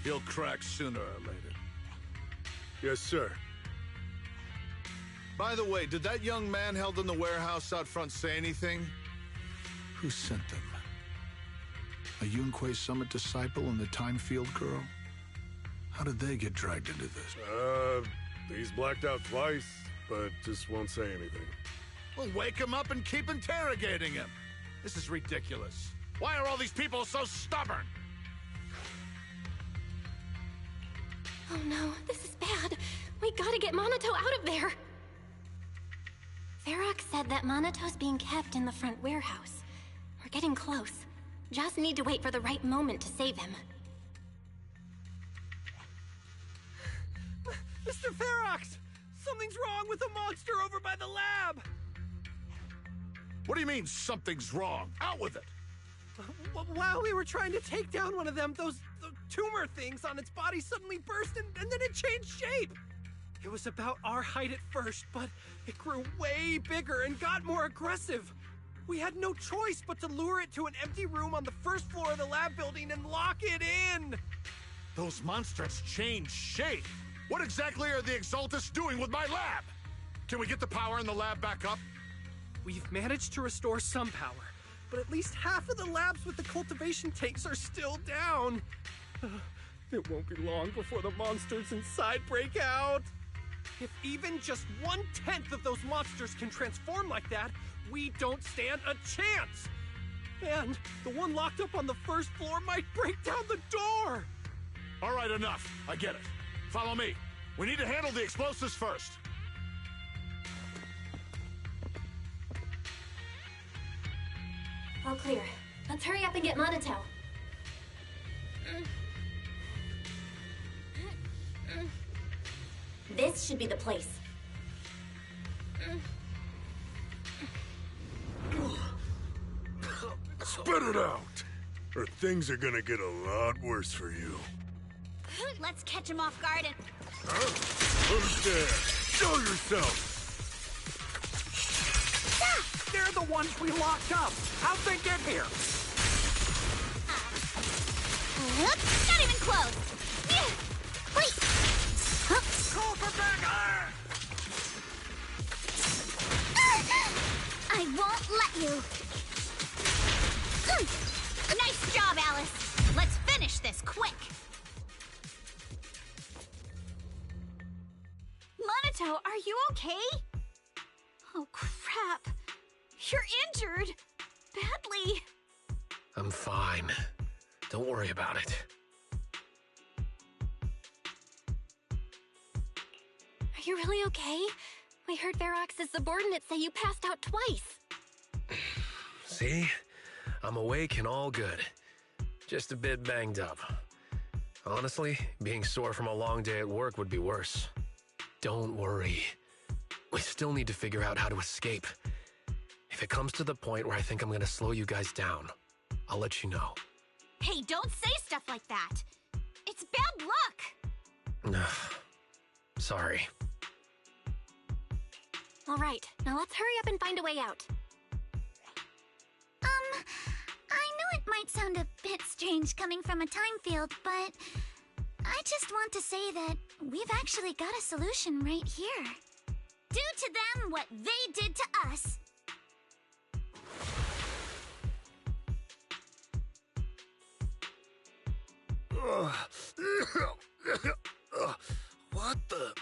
L: He'll crack sooner or later. Yes, sir. By the way, did that young man held in the warehouse out front say anything? Who sent them? A Yunque Summit disciple and the Time Field girl? How did they get dragged into this?
N: He's blacked out twice, but just won't say anything.
L: Well, wake him up and keep interrogating him. This is ridiculous. Why are all these people so stubborn?
C: Oh no, this is bad. We gotta get Monato out of there. Varrock said that Monato's being kept in the front warehouse. We're getting close. Just need to wait for the right moment to save him.
M: Mr. FRACAS! Something's wrong with the monster over by the lab!
L: What do you mean, something's wrong? Out with it!
M: While we were trying to take down one of them, those tumor things on its body suddenly burst and then it changed shape. It was about our height at first, but it grew way bigger and got more aggressive. We had no choice but to lure it to an empty room on the first floor of the lab building and lock it in.
L: Those monsters changed shape. What exactly are the Exaltists doing with my lab? Can we get the power in the lab back up?
M: We've managed to restore some power, but at least half of the labs with the cultivation tanks are still down. It won't be long before the monsters inside break out. If even just 1/10 of those monsters can transform like that, we don't stand a chance. And the one locked up on the first floor might break down the door.
L: All right, enough. I get it. Follow me. We need to handle the explosives first.
C: All clear. Let's hurry up and get Monato. This should be the place.
N: Spit it out, or things are gonna get a lot worse for you.
I: Let's catch him off guard and...
N: Huh? Who's there? Show yourself!
M: They're the ones we locked up. How'd they get here?
I: Not even close. Wait.
M: Call for backup!
I: I won't let you. Nice job, Alice. Let's finish this quick. Monato, are you okay? Oh, crap. You're injured. Badly.
B: I'm fine. Don't worry about it.
C: Are you really okay? We heard FRACAS' subordinates say you passed out twice.
B: See? I'm awake and all good. Just a bit banged up. Honestly, being sore from a long day at work would be worse. Don't worry. We still need to figure out how to escape. If it comes to the point where I think I'm gonna slow you guys down, I'll let you know.
I: Hey, don't say stuff like that. It's bad luck.
B: Sorry.
C: All right, now let's hurry up and find a way out.
D: I know it might sound a bit strange coming from a time field, but I just want to say that we've actually got a solution right here.
I: Do to them what they did to us.
L: What the?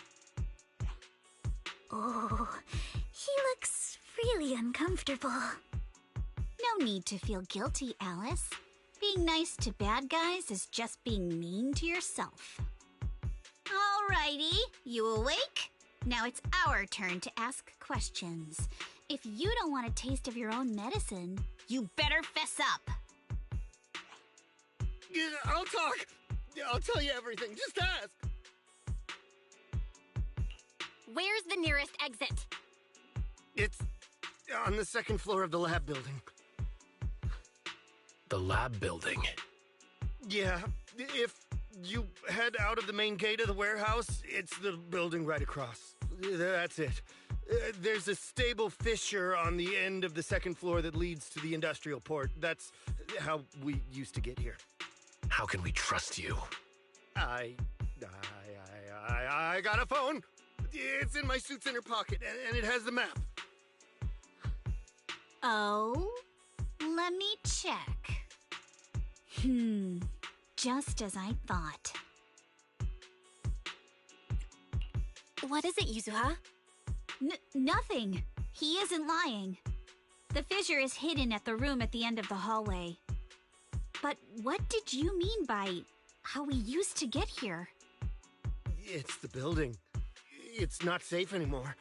D: Oh, he looks really uncomfortable.
I: No need to feel guilty, Alice. Being nice to bad guys is just being mean to yourself. Alrighty, you awake? Now it's our turn to ask questions. If you don't want a taste of your own medicine, you better fess up.
K: Yeah, I'll talk. I'll tell you everything. Just ask.
C: Where's the nearest exit?
K: It's on the second floor of the lab building.
B: The lab building?
K: Yeah, if you head out of the main gate of the warehouse, it's the building right across. That's it. There's a stable fissure on the end of the second floor that leads to the industrial port. That's how we used to get here.
B: How can we trust you?
K: I got a phone. It's in my suit's inner pocket, and it has the map.
I: Oh? Let me check. Just as I thought.
C: What is it, Yuzuha?
I: Nothing. He isn't lying. The fissure is hidden at the room at the end of the hallway. But what did you mean by how we used to get here?
K: It's the building. It's not safe anymore.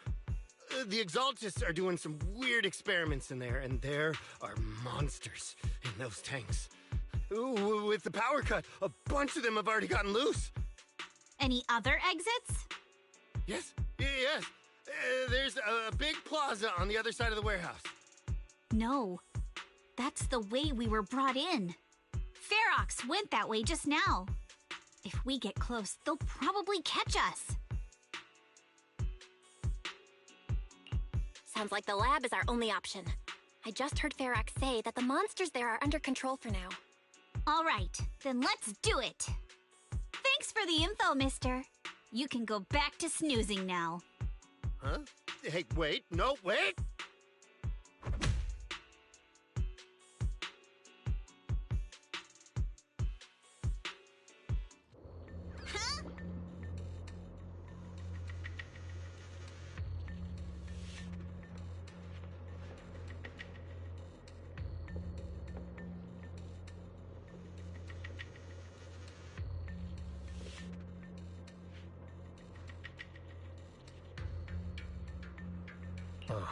K: The Exaltists are doing some weird experiments in there, and there are monsters in those tanks. Ooh, with the power cut, a bunch of them have already gotten loose.
I: Any other exits?
K: Yes? Yes. There's a big plaza on the other side of the warehouse.
I: No. That's the way we were brought in. Ferox went that way just now. If we get close, they'll probably catch us.
C: Sounds like the lab is our only option. I just heard Ferox say that the monsters there are under control for now.
I: All right, then let's do it. Thanks for the info, mister. You can go back to snoozing now.
K: Huh? Hey, wait. No, wait!
B: Oh.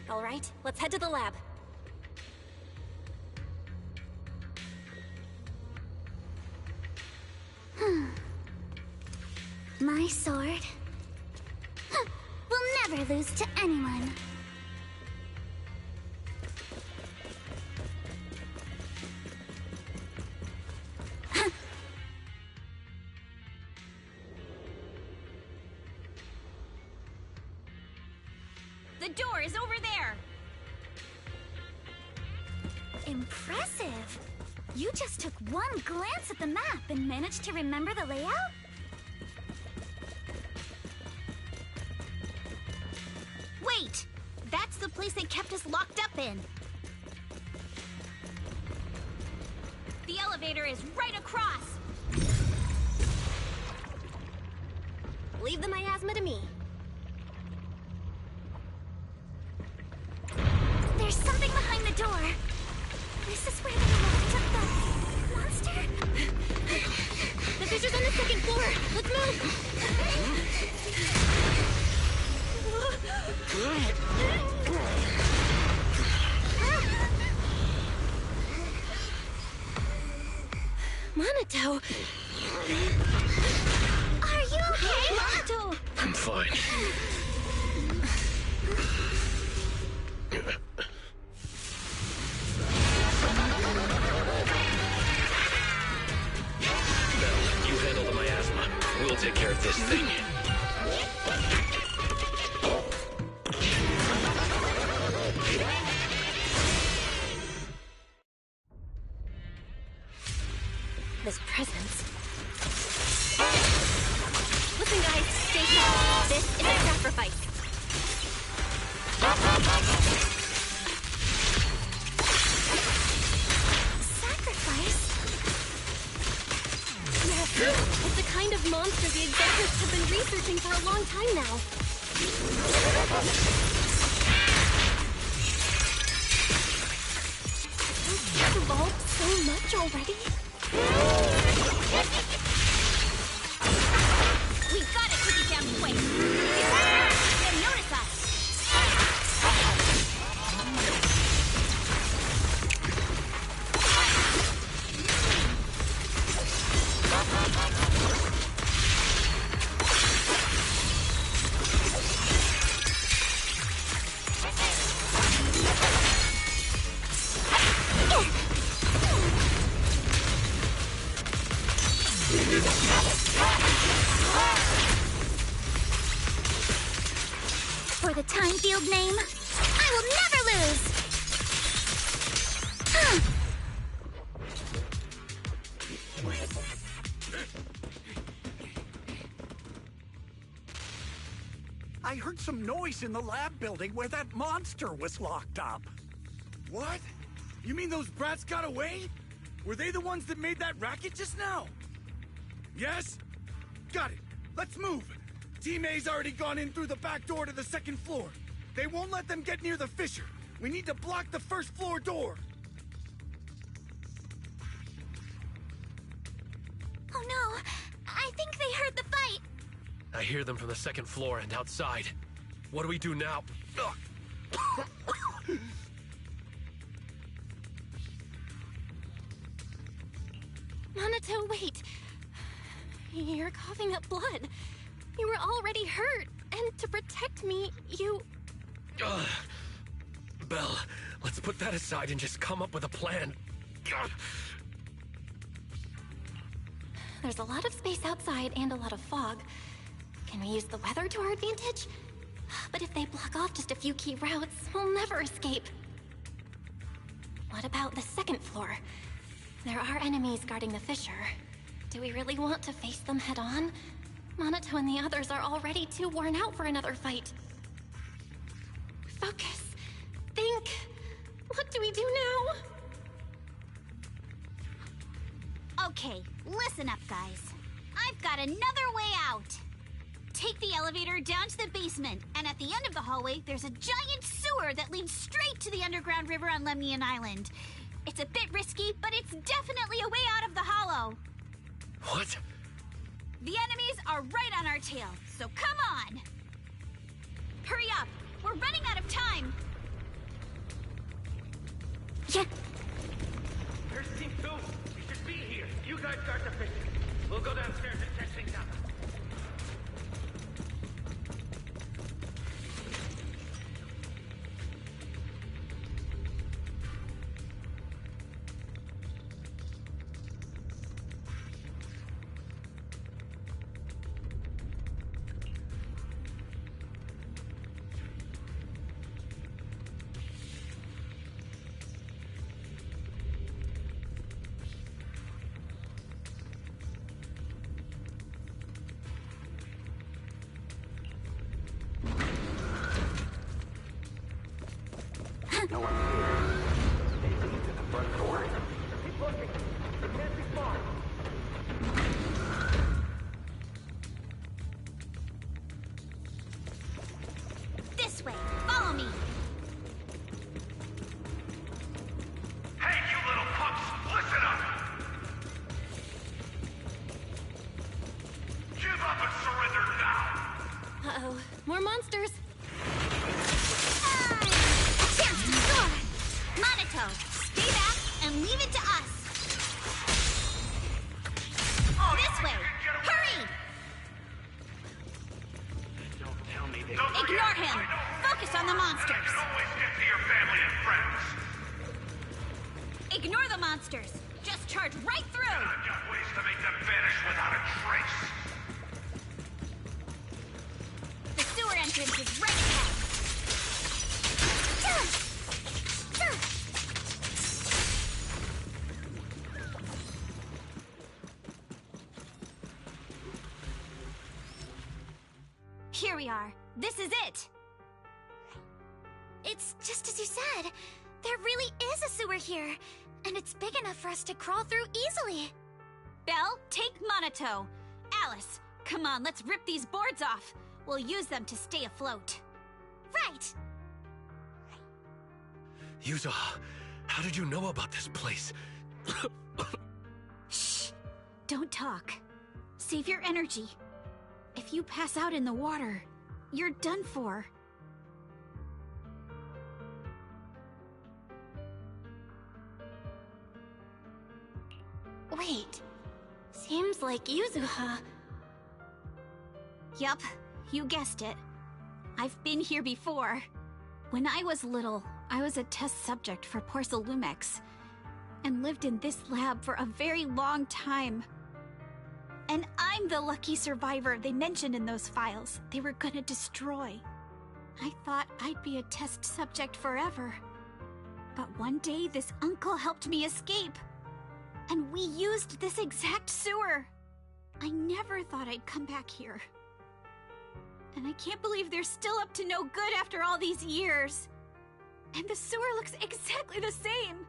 C: All right, let's head to the lab.
D: My sword. Will never lose to anyone.
I: The door is over there.
D: Impressive. You just took one glance at the map and managed to remember the layout?
I: Wait! That's the place they kept us locked up in. The elevator is right across.
C: Leave the miasma to me.
D: There's something behind the door. This is where they locked up the monster?
C: The fissure's on the second floor. Let's move. Monato.
D: Are you okay?
I: Monato!
B: I'm fine. You handle the miasma. We'll take care of this thing.
C: This presence. Listen, guys, stay calm. This is a sacrifice.
D: Sacrifice?
C: Yes, it's the kind of monster the executives have been researching for a long time now. It's evolved so much already.
I: We gotta take it down quick. They'll notice us.
D: For the time field name, I will never lose!
O: I heard some noise in the lab building where that monster was locked up.
H: What? You mean those brats got away? Were they the ones that made that racket just now? Yes? Got it. Let's move. Team A's already gone in through the back door to the second floor. They won't let them get near the fissure. We need to block the first floor door.
D: Oh no, I think they heard the fight.
B: I hear them from the second floor and outside. What do we do now?
C: Minato, wait. You're coughing up blood. You were already hurt, and to protect me, you...
B: Belle, let's put that aside and just come up with a plan.
C: There's a lot of space outside and a lot of fog. Can we use the weather to our advantage? But if they block off just a few key routes, we'll never escape. What about the second floor? There are enemies guarding the fissure. Do we really want to face them head on? Minato and the others are already too worn out for another fight. Focus. Think. What do we do now?
D: Okay, listen up, guys. I've got another way out. Take the elevator down to the basement, and at the end of the hallway, there's a giant sewer that leads straight to the underground river on Lemnian Island. It's a bit risky, but it's definitely a way out of the hollow.
B: What?
D: The enemies are right on our tail, so come on! Hurry up! We're running out of time!
C: Yeah.
P: Here's Team 2. We should be here. You guys guard the fissure. We'll go downstairs and check things out.
Q: No one's here. They lead to the front door.
P: Keep looking. It can't be far.
D: This way! Follow me!
P: Hey, you little punks! Listen up! Give up and surrender now!
C: Uh-oh. More monsters.
D: Minato, stay back and leave it to us. This way. Hurry!
P: Don't tell me they...
D: Ignore him. Focus on the monsters.
P: You can always get to your family and friends.
D: Ignore the monsters. Just charge right through.
P: I've got ways to make them vanish without a trace.
D: The sewer entrance is right ahead. Here we are. This is it.
C: It's just as you said. There really is a sewer here. And it's big enough for us to crawl through easily.
D: Belle, take Minato. Alice, come on, let's rip these boards off. We'll use them to stay afloat.
C: Right.
B: Yuzo, how did you know about this place?
D: Shh. Don't talk. Save your energy. If you pass out in the water, you're done for.
C: Wait. Seems like Yuzuha.
D: Yup, you guessed it. I've been here before. When I was little, I was a test subject for Porcelumex, and lived in this lab for a very long time. And I'm the lucky survivor they mentioned in those files they were gonna destroy. I thought I'd be a test subject forever. But one day this uncle helped me escape. And we used this exact sewer. I never thought I'd come back here. And I can't believe they're still up to no good after all these years. And the sewer looks exactly the same.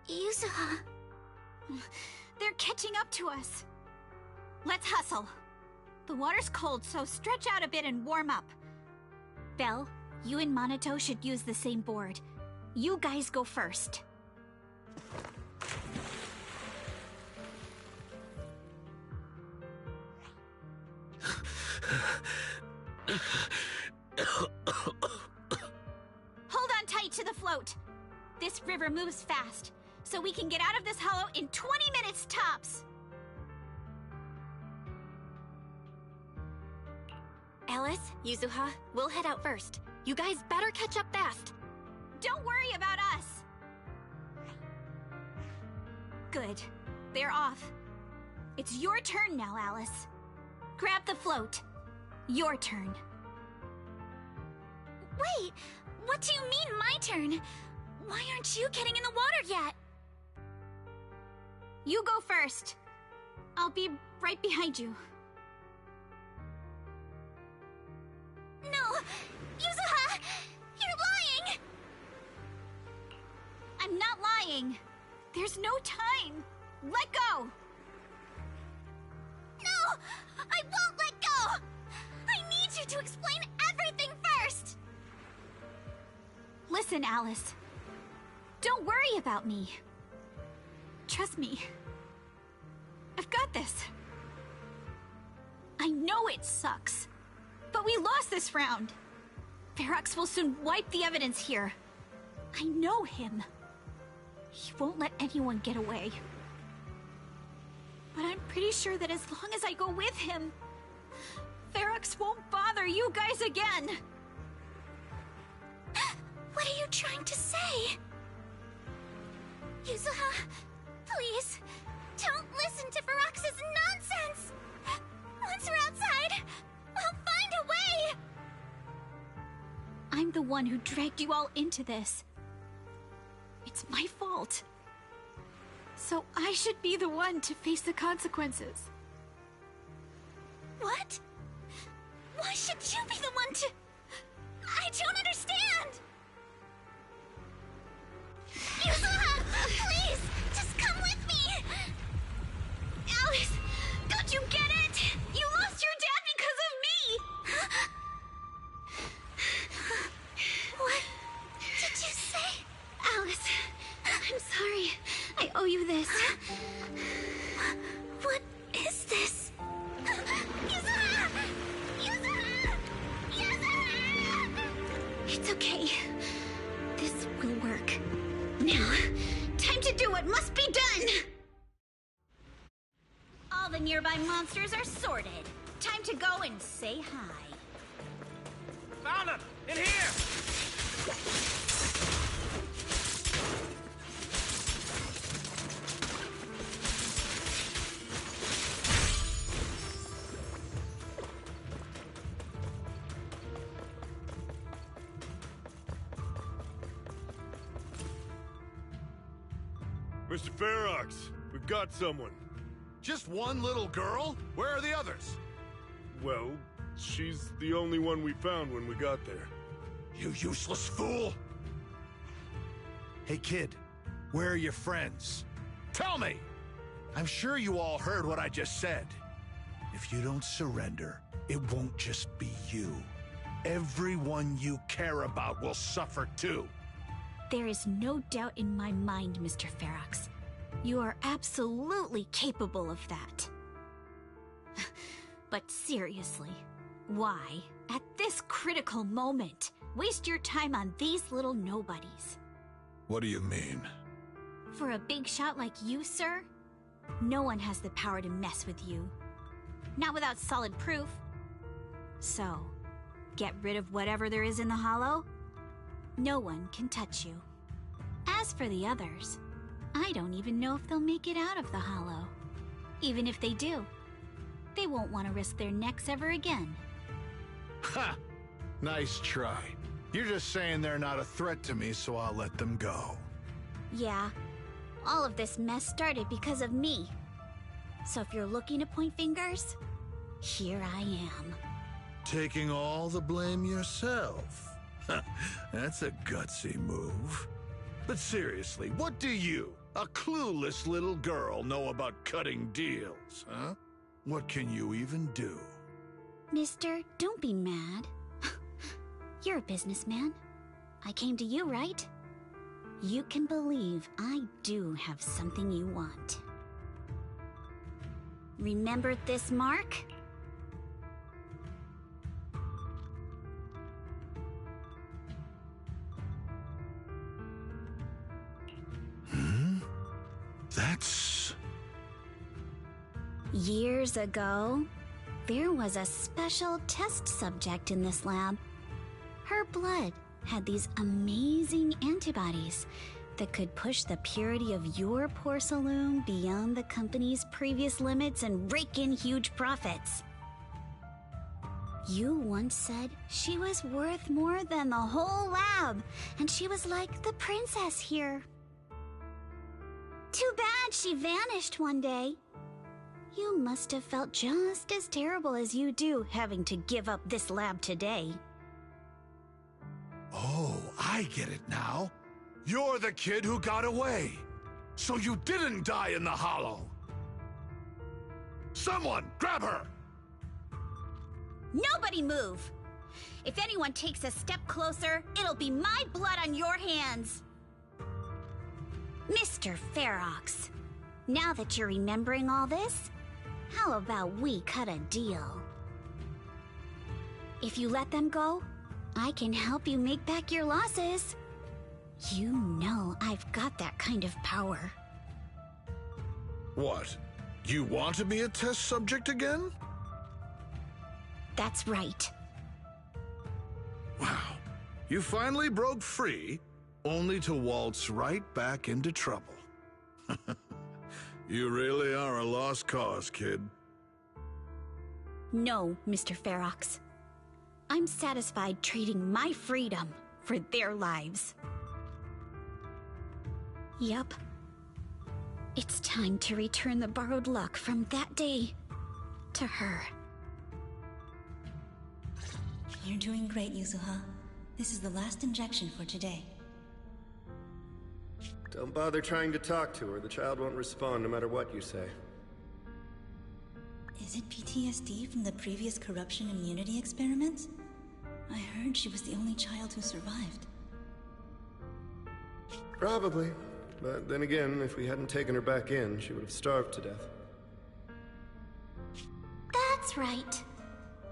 C: Yuzuha.
D: They're catching up to us. Let's hustle. The water's cold, so stretch out a bit and warm up. Belle, you and Minato should use the same board. You guys go first.
I: This river moves fast, so we can get out of this hollow in 20 minutes tops.
C: Alice, Yuzuha, we'll head out first. You guys better catch up fast.
I: Don't worry about us. Good. They're off. It's your turn now, Alice. Grab the float. Your turn.
D: Wait, what do you mean my turn? Why aren't you getting in the water yet?
I: You go first. I'll be right behind you.
D: No! Yuzuha! You're lying!
I: I'm not lying. There's no time. Let go!
D: No! I won't let go! I need you to explain everything first!
I: Listen, Alice. Don't worry about me. Trust me. I've got this. I know it sucks, but we lost this round. FRACAS will soon wipe the evidence here. I know him. He won't let anyone get away. But I'm pretty sure that as long as I go with him, FRACAS won't bother you guys again.
D: What are you trying to say? Yuzuha, please, don't listen to FRACAS' nonsense! Once we're outside, we'll find a way!
I: I'm the one who dragged you all into this. It's my fault. So I should be the one to face the consequences.
D: What? Why should you be the one to... I don't understand! Yuzuha, please, just come with me!
I: Alice, don't you get it? You lost your dad because of me!
D: What did you say?
I: Alice, I'm sorry. I owe you this.
D: What is this? Yuzuha! Yuzuha! Yuzuha!
I: It's okay. This will work. Now, time to do what must be done!
D: All the nearby monsters are sorted. Time to go and say hi.
P: Found him! In here!
N: Mr. FRACAS, we've got someone.
L: Just one little girl? Where are the others?
N: Well, she's the only one we found when we got there.
L: You useless fool! Hey kid, where are your friends? Tell me! I'm sure you all heard what I just said. If you don't surrender, it won't just be you. Everyone you care about will suffer too.
I: There is no doubt in my mind, Mr. FRACAS. You are absolutely capable of that. But seriously, why, at this critical moment, waste your time on these little nobodies?
L: What do you mean?
I: For a big shot like you, sir, no one has the power to mess with you. Not without solid proof. So, get rid of whatever there is in the hollow. No one can touch you. As for the others, I don't even know if they'll make it out of the hollow. Even if they do, they won't want to risk their necks ever again.
L: Ha! Nice try. You're just saying they're not a threat to me, so I'll let them go.
I: Yeah, all of this mess started because of me. So if you're looking to point fingers, here I am.
L: Taking all the blame yourself. That's a gutsy move. But seriously, what do you, a clueless little girl, know about cutting deals, huh? What can you even do?
I: Mister, don't be mad. You're a businessman. I came to you, right? You can believe I do have something you want. Remember this mark?
D: Years ago, there was a special test subject in this lab. Her blood had these amazing antibodies that could push the purity of your porcelain beyond the company's previous limits and rake in huge profits. You once said she was worth more than the whole lab, and she was like the princess here. Too bad she vanished one day. You must have felt just as terrible as you do having to give up this lab today.
L: Oh, I get it now. You're the kid who got away. So you didn't die in the hollow. Someone, grab her!
D: Nobody move! If anyone takes a step closer, it'll be my blood on your hands! Mr. FRACAS, now that you're remembering all this, how about we cut a deal? If you let them go, I can help you make back your losses. You know I've got that kind of power.
L: What? You want to be a test subject again?
D: That's right.
L: Wow. You finally broke free, only to waltz right back into trouble. You really are a lost cause, kid.
D: No, Mr. FRACAS. I'm satisfied trading my freedom for their lives. Yup. It's time to return the borrowed luck from that day to her.
R: You're doing great, Yuzuha. This is the last injection for today.
K: Don't bother trying to talk to her. The child won't respond no matter what you say.
R: Is it PTSD from the previous corruption immunity experiments? I heard she was the only child who survived.
K: Probably. But then again, if we hadn't taken her back in, she would have starved to death.
D: That's right.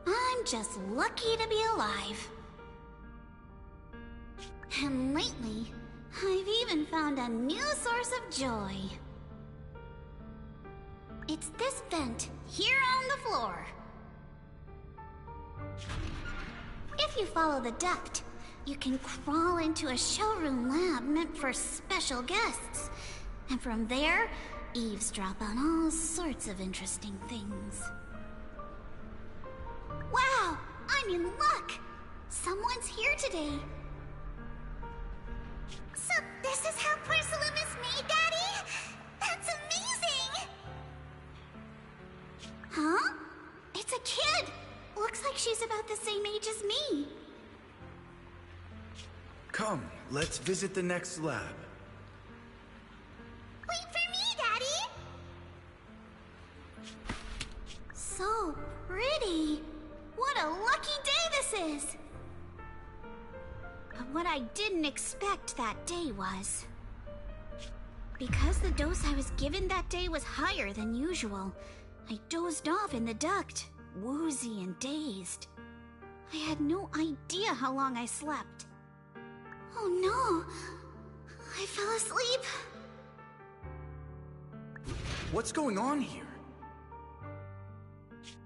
D: I'm just lucky to be alive. And lately, I've even found a new source of joy. It's this vent here on the floor. If you follow the duct, you can crawl into a showroom lab meant for special guests. And from there, eavesdrop on all sorts of interesting things. Wow! I'm in luck! Someone's here today.
I: So this is how porcelain is made, Daddy? That's amazing!
D: Huh? It's a kid! Looks like she's about the same age as me.
H: Come, let's visit the next lab.
I: Wait for me, Daddy!
D: So pretty. What a lucky day this is! But what I didn't expect that day was... because the dose I was given that day was higher than usual, I dozed off in the duct, woozy and dazed. I had no idea how long I slept. Oh no! I fell asleep.
H: What's going on here?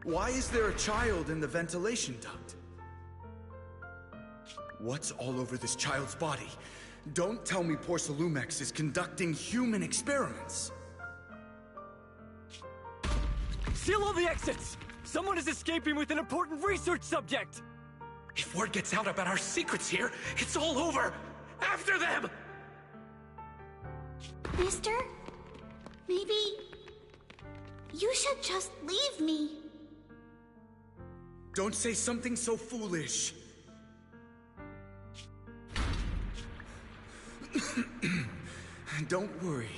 H: Why is there a child in the ventilation duct? What's all over this child's body? Don't tell me Porcelumex is conducting human experiments.
S: Seal all the exits! Someone is escaping with an important research subject!
P: If word gets out about our secrets here, it's all over! After them!
D: Mister? Maybe... you should just leave me.
H: Don't say something so foolish. Don't worry.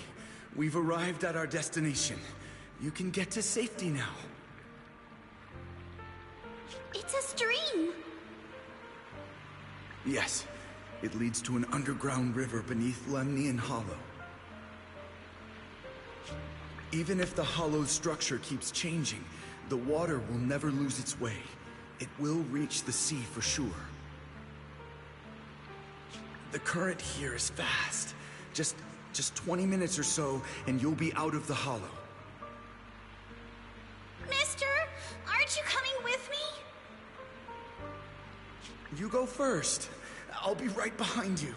H: We've arrived at our destination. You can get to safety now.
D: It's a stream.
H: Yes. It leads to an underground river beneath Lemnian Hollow. Even if the hollow's structure keeps changing, the water will never lose its way. It will reach the sea for sure. The current here is fast. Just 20 minutes or so, and you'll be out of the hollow. You go first. I'll be right behind you.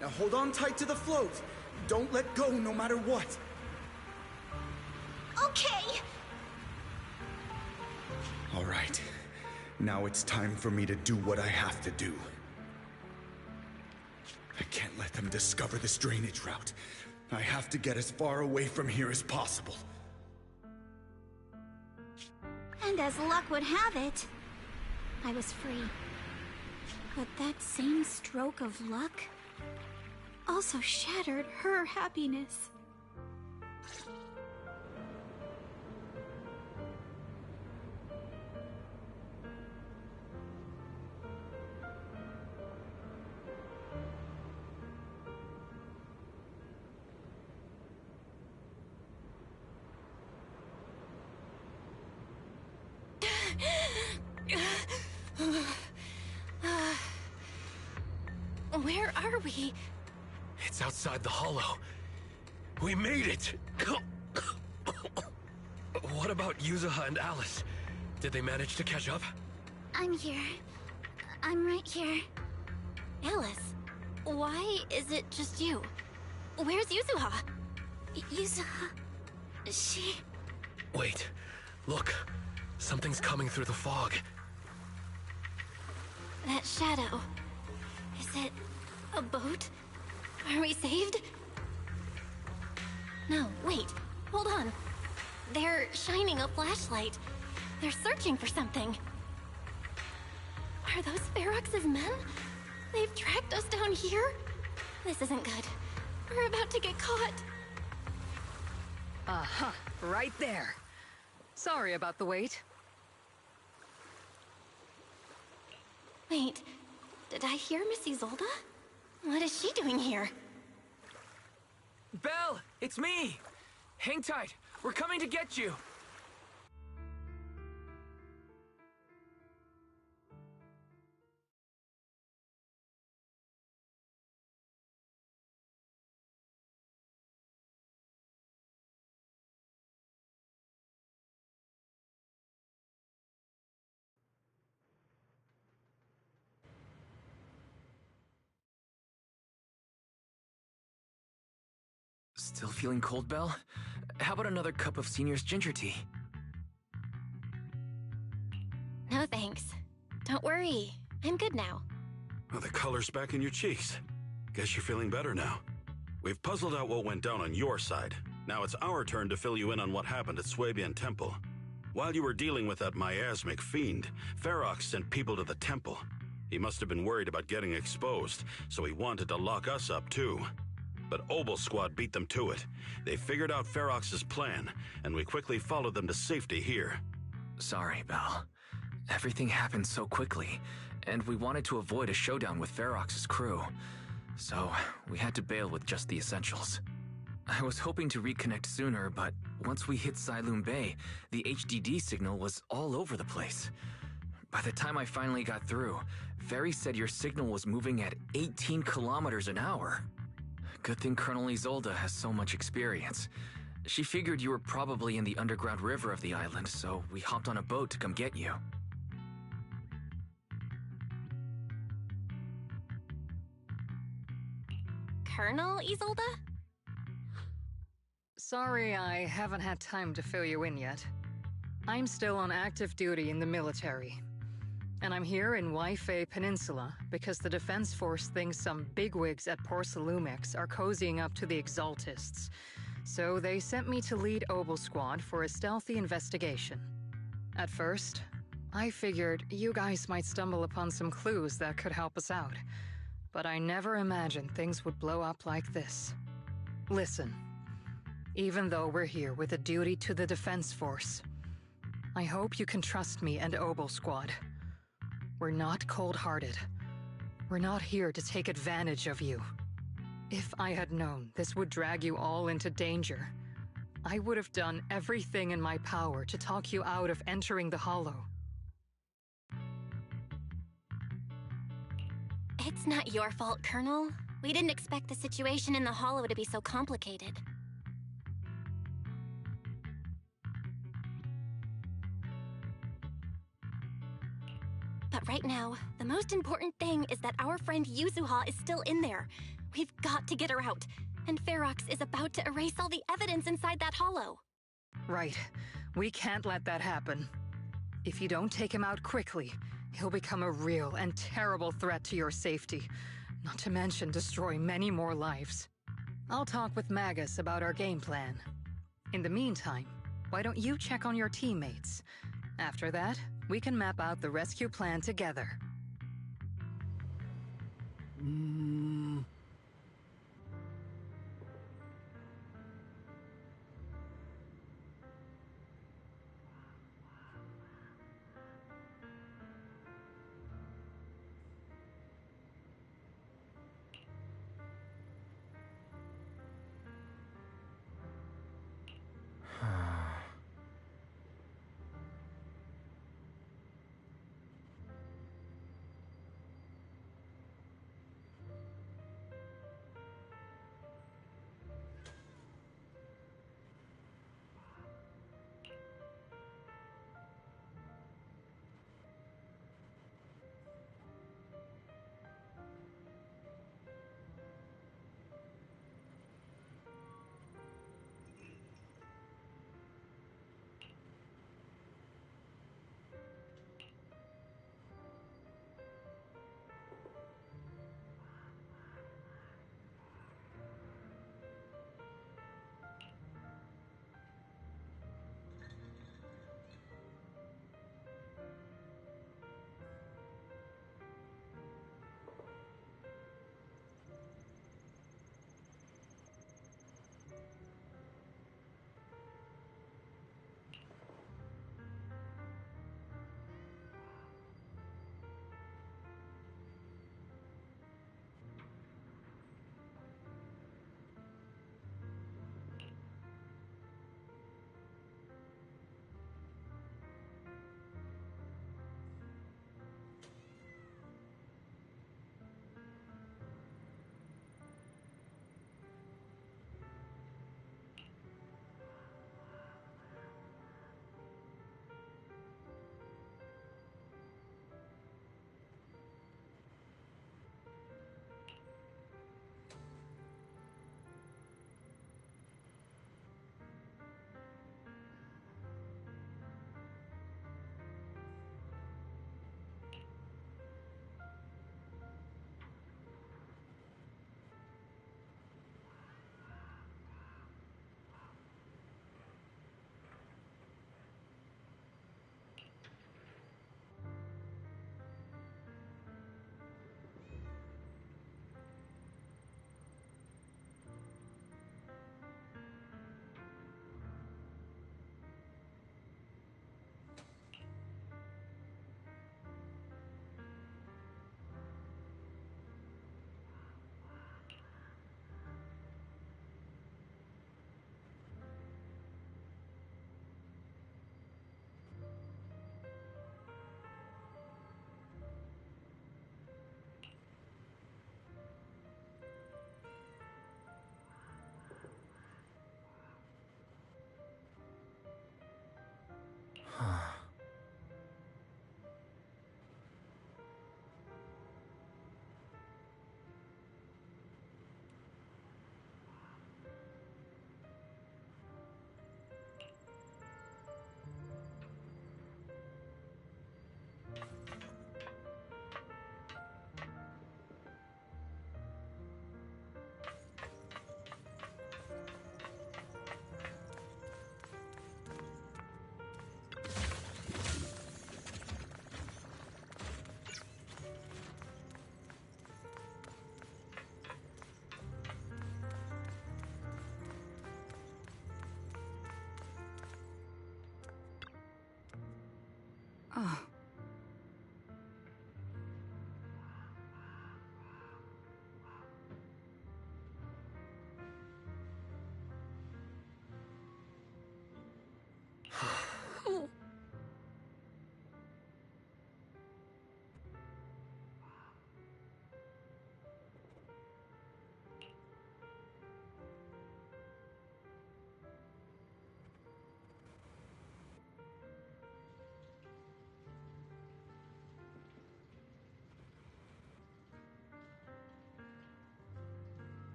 H: Now hold on tight to the float. Don't let go no matter what.
I: Okay!
H: All right. Now it's time for me to do what I have to do. I can't let them discover this drainage route. I have to get as far away from here as possible.
I: And as luck would have it, I was free. But that same stroke of luck also shattered her happiness.
C: Where are we?
B: It's outside the hollow. We made it! What about Yuzuha and Alice? Did they manage to catch up?
I: I'm here. I'm right here.
C: Alice, why is it just you? Where's Yuzuha?
I: Yuzuha... she...
B: Wait, look. Something's coming through the fog.
C: That shadow. Is it a boat? Are we saved? No, wait. Hold on. They're shining a flashlight. They're searching for something. Are those FRACAS men? They've tracked us down here? This isn't good. We're about to get caught.
T: Uh-huh. Right there. Sorry about the wait.
C: Wait, did I hear Miss Isolde? What is she doing here?
F: Belle, it's me! Hang tight, we're coming to get you! Still feeling cold, Belle? How about another cup of Senior's ginger tea?
C: No thanks. Don't worry, I'm good now.
E: Well, the color's back in your cheeks. Guess you're feeling better now. We've puzzled out what went down on your side. Now it's our turn to fill you in on what happened at Swabian Temple. While you were dealing with that miasmic fiend, FRACAS sent people to the temple. He must have been worried about getting exposed, so he wanted to lock us up too. But Obel Squad beat them to it. They figured out FRACAS' plan, and we quickly followed them to safety here.
F: Sorry, Belle. Everything happened so quickly, and we wanted to avoid a showdown with FRACAS' crew. So, we had to bail with just the essentials. I was hoping to reconnect sooner, but once we hit Siloon Bay, the HDD signal was all over the place. By the time I finally got through, Ferry said your signal was moving at 18 kilometers an hour. Good thing Colonel Isolde has so much experience. She figured you were probably in the underground river of the island, so we hopped on a boat to come get you.
C: Colonel Isolde?
T: Sorry I haven't had time to fill you in yet. I'm still on active duty in the military. And I'm here in Waifei Peninsula because the Defense Force thinks some bigwigs at Porcelumex are cozying up to the Exaltists. So they sent me to lead Obel Squad for a stealthy investigation. At first, I figured you guys might stumble upon some clues that could help us out. But I never imagined things would blow up like this. Listen, even though we're here with a duty to the Defense Force, I hope you can trust me and Obel Squad. We're not cold-hearted. We're not here to take advantage of you. If I had known this would drag you all into danger, I would have done everything in my power to talk you out of entering the Hollow.
C: It's not your fault, Colonel. We didn't expect the situation in the Hollow to be so complicated. But right now, the most important thing is that our friend Yuzuha is still in there. We've got to get her out. And FRACAS is about to erase all the evidence inside that hollow.
T: Right. We can't let that happen. If you don't take him out quickly, he'll become a real and terrible threat to your safety. Not to mention destroy many more lives. I'll talk with Magus about our game plan. In the meantime, why don't you check on your teammates? After that, we can map out the rescue plan together.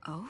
R: Oh?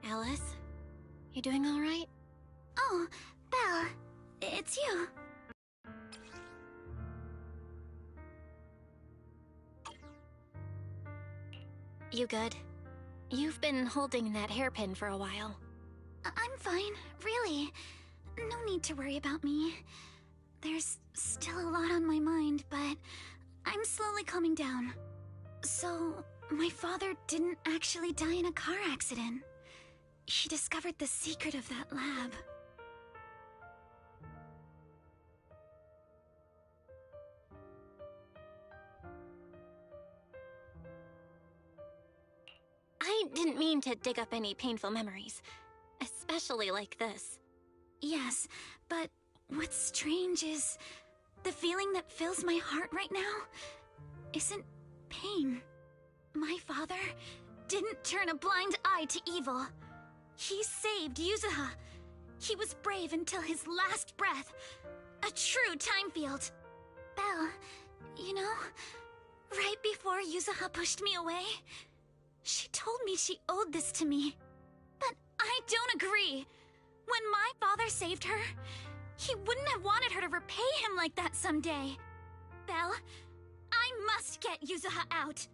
C: Alice, you doing all right?
D: Oh, Belle, it's you.
C: You good? You've been holding that hairpin for a while.
D: I'm fine, really. No need to worry about me. There's still a lot on my mind, but I'm slowly calming down. So, my father didn't actually die in a car accident. He discovered the secret of that lab.
C: didn't mean to dig up any painful memories. Especially like this.
D: Yes, but what's strange is the feeling that fills my heart right now isn't pain. My father didn't turn a blind eye to evil. He saved Yuzuha. He was brave until his last breath. A true time field. Belle, you know, right before Yuzuha pushed me away, she told me she owed this to me. But I don't agree. When my father saved her, he wouldn't have wanted her to repay him like that someday. Belle, I must get Yuzuha out.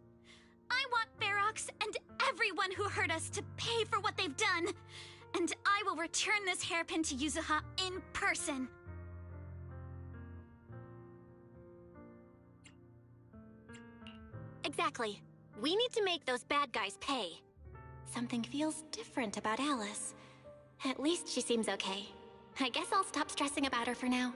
D: I want Ferox and everyone who hurt us to pay for what they've done. And I will return this hairpin to Yuzuha in person.
C: Exactly. We need to make those bad guys pay. Something feels different about Alice. At least she seems okay. I guess I'll stop stressing about her for now.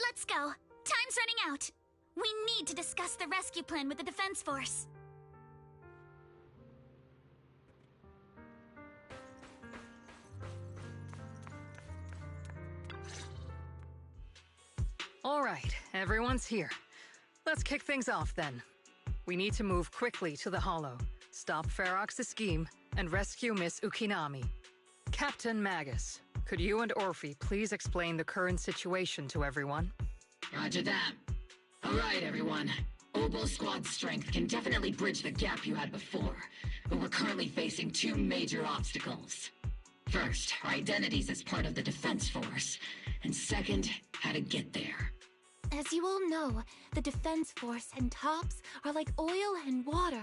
D: Let's go. Time's running out. We need to discuss the rescue plan with the Defense Force.
T: All right, everyone's here. Let's kick things off then. We need to move quickly to the Hollow, stop Ferox's scheme, and rescue Miss Ukinami. Captain Magus, could you and Orphe please explain the current situation to everyone?
U: Roger that. All right, everyone. Oboe Squad's strength can definitely bridge the gap you had before, but we're currently facing two major obstacles. First, our identities as part of the Defense Force, and second, how to get there.
C: As you all know, the Defense Force and TOPS are like oil and water.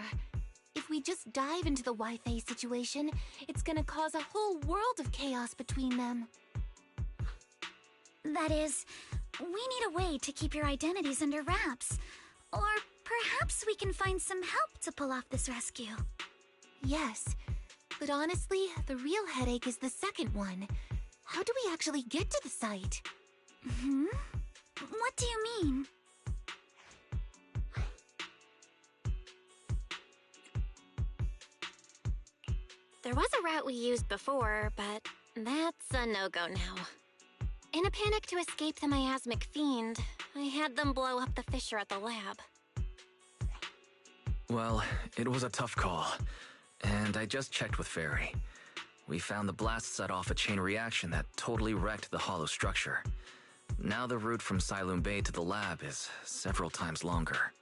C: If we just dive into the Wi-Fi situation, it's gonna cause a whole world of chaos between them.
D: That is, we need a way to keep your identities under wraps. Or perhaps we can find some help to pull off this rescue.
C: Yes, but honestly, the real headache is the second one. How do we actually get to the site?
D: Hmm? What do you mean?
C: There was a route we used before, but that's a no-go now. In a panic to escape the miasmic fiend, I had them blow up the fissure at the lab.
F: Well, it was a tough call, and I just checked with Fairy. We found the blast set off a chain reaction that totally wrecked the hollow structure. Now the route from Siloon Bay to the lab is several times longer.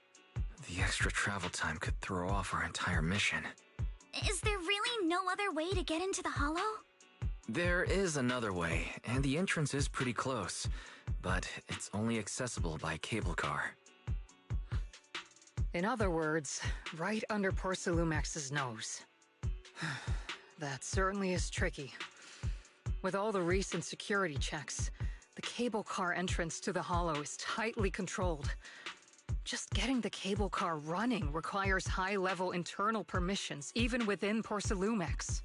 F: The extra travel time could throw off our entire mission.
D: Is there really no other way to get into the Hollow?
F: There is another way, and the entrance is pretty close, but it's only accessible by cable car.
T: In other words, right under Porcelumex's nose. That certainly is tricky. With all the recent security checks, the cable car entrance to the Hollow is tightly controlled. Just getting the cable car running requires high-level internal permissions, even within Porcelumex.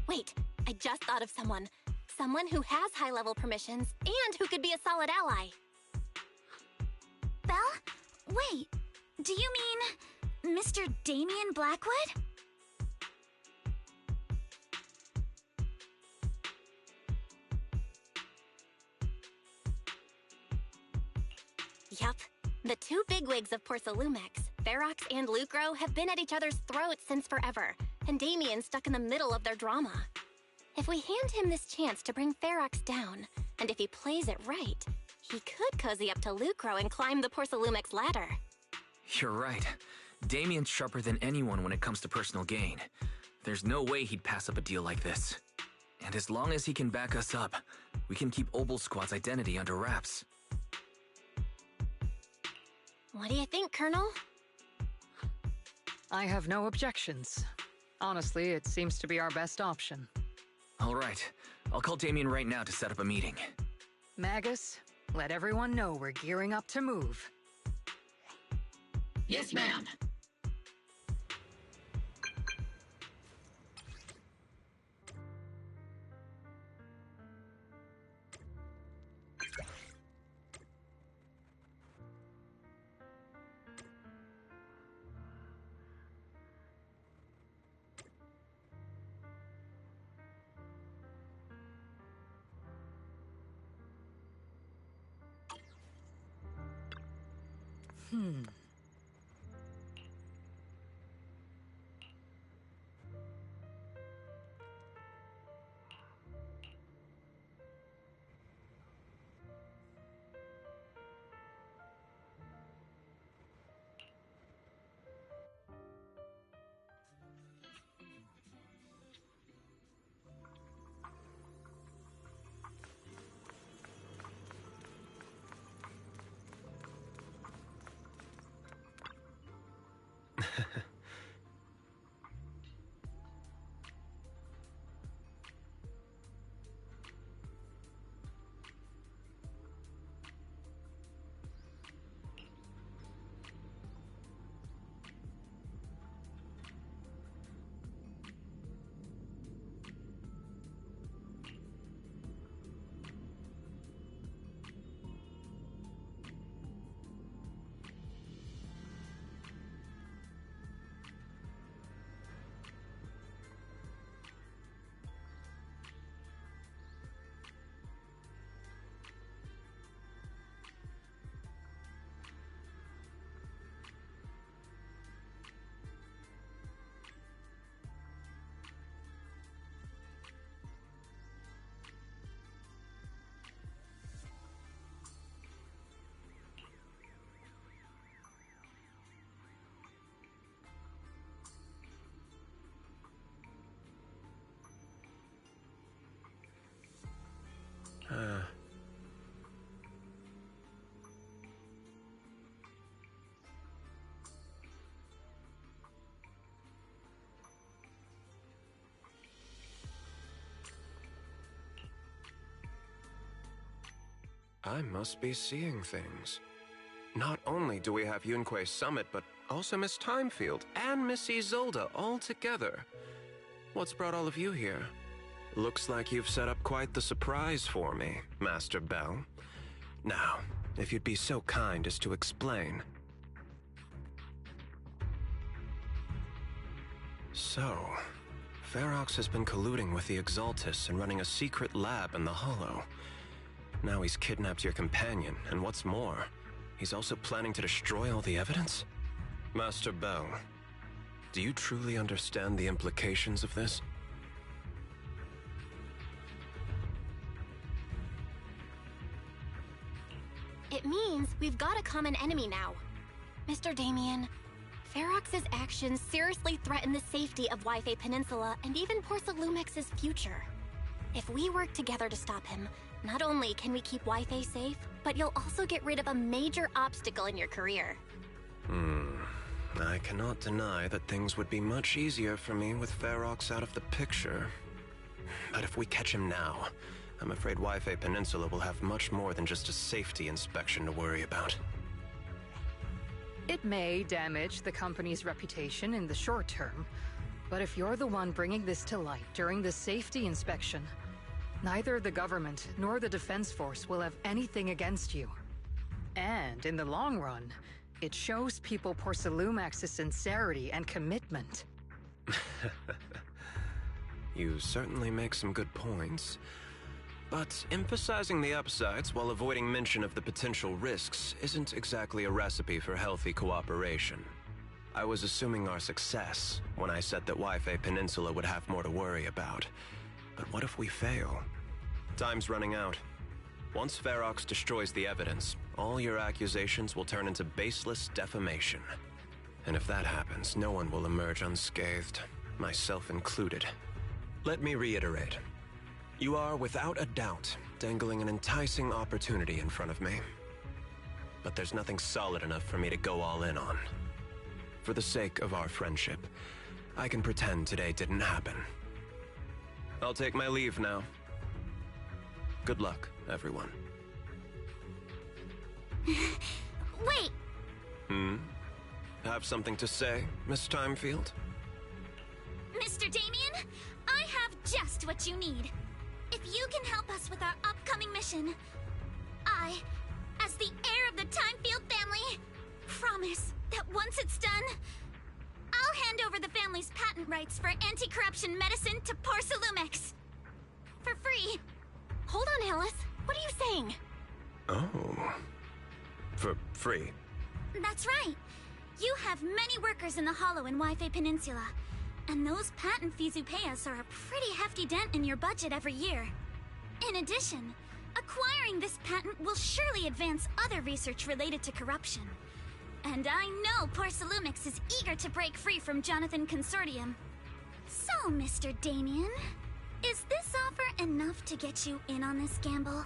C: Wait, I just thought of someone. Someone who has high-level permissions and who could be a solid ally.
D: Belle? Wait, do you mean Mr. Damien Blackwood?
C: Yup. The two bigwigs of Porcelumex, Ferox and Lucro, have been at each other's throats since forever, and Damien's stuck in the middle of their drama. If we hand him this chance to bring Ferox down, and if he plays it right, he could cozy up to Lucro and climb the Porcelumex ladder.
F: You're right. Damien's sharper than anyone when it comes to personal gain. There's no way he'd pass up a deal like this. And as long as he can back us up, we can keep Oboe Squad's identity under wraps.
C: What do you think, Colonel?
T: I have no objections. Honestly, it seems to be our best option.
F: All right. I'll call Damien right now to set up a meeting.
T: Magus, let everyone know we're gearing up to move.
U: Yes, ma'am.
A: I must be seeing things. Not only do we have Yunque's summit, but also Miss Timefield and Miss Isolde all together. What's brought all of you here? Looks like you've set up quite the surprise for me, Master Bell. Now, if you'd be so kind as to explain. So, Ferox has been colluding with the Exaltus and running a secret lab in the Hollow. Now he's kidnapped your companion, and what's more, he's also planning to destroy all the evidence? Master Bell, do you truly understand the implications of this?
C: It means we've got a common enemy now. Mr. Damien, Ferox's actions seriously threaten the safety of Wi-Fi Peninsula and even Porcelumex's future. If we work together to stop him, not only can we keep Wi-Fi safe, but you'll also get rid of a major obstacle in your career.
A: I cannot deny that things would be much easier for me with Ferox out of the picture. But if we catch him now, I'm afraid Wi-Fi Peninsula will have much more than just a safety inspection to worry about.
T: It may damage the company's reputation in the short term, but if you're the one bringing this to light during the safety inspection, neither the government nor the Defense Force will have anything against you. And in the long run, it shows people Porcelumex's sincerity and commitment.
A: You certainly make some good points. But emphasizing the upsides while avoiding mention of the potential risks isn't exactly a recipe for healthy cooperation. I was assuming our success when I said that Wi-Fi Peninsula would have more to worry about. But what if we fail? Time's running out. Once Ferox destroys the evidence, all your accusations will turn into baseless defamation. And if that happens, no one will emerge unscathed, myself included. Let me reiterate. You are, without a doubt, dangling an enticing opportunity in front of me. But there's nothing solid enough for me to go all in on. For the sake of our friendship, I can pretend today didn't happen. I'll take my leave now. Good luck, everyone.
D: Wait!
A: Have something to say, Miss Timefield?
D: Mr. Damien, I have just what you need. If you can help us with our upcoming mission, I, as the heir of the Timefield family, promise that once it's done, I'll hand over the family's patent rights for anti-corruption medicine to Porcelumex. For free.
C: Hold on, Alice. What are you saying?
A: Oh. For free.
D: That's right. You have many workers in the Hollow and Wi-Fi Peninsula. And those patent fees you pay us are a pretty hefty dent in your budget every year. In addition, acquiring this patent will surely advance other research related to corruption. And I know Porcelumix is eager to break free from Jonathan Consortium. So, Mr. Damien, is this offer enough to get you in on this gamble?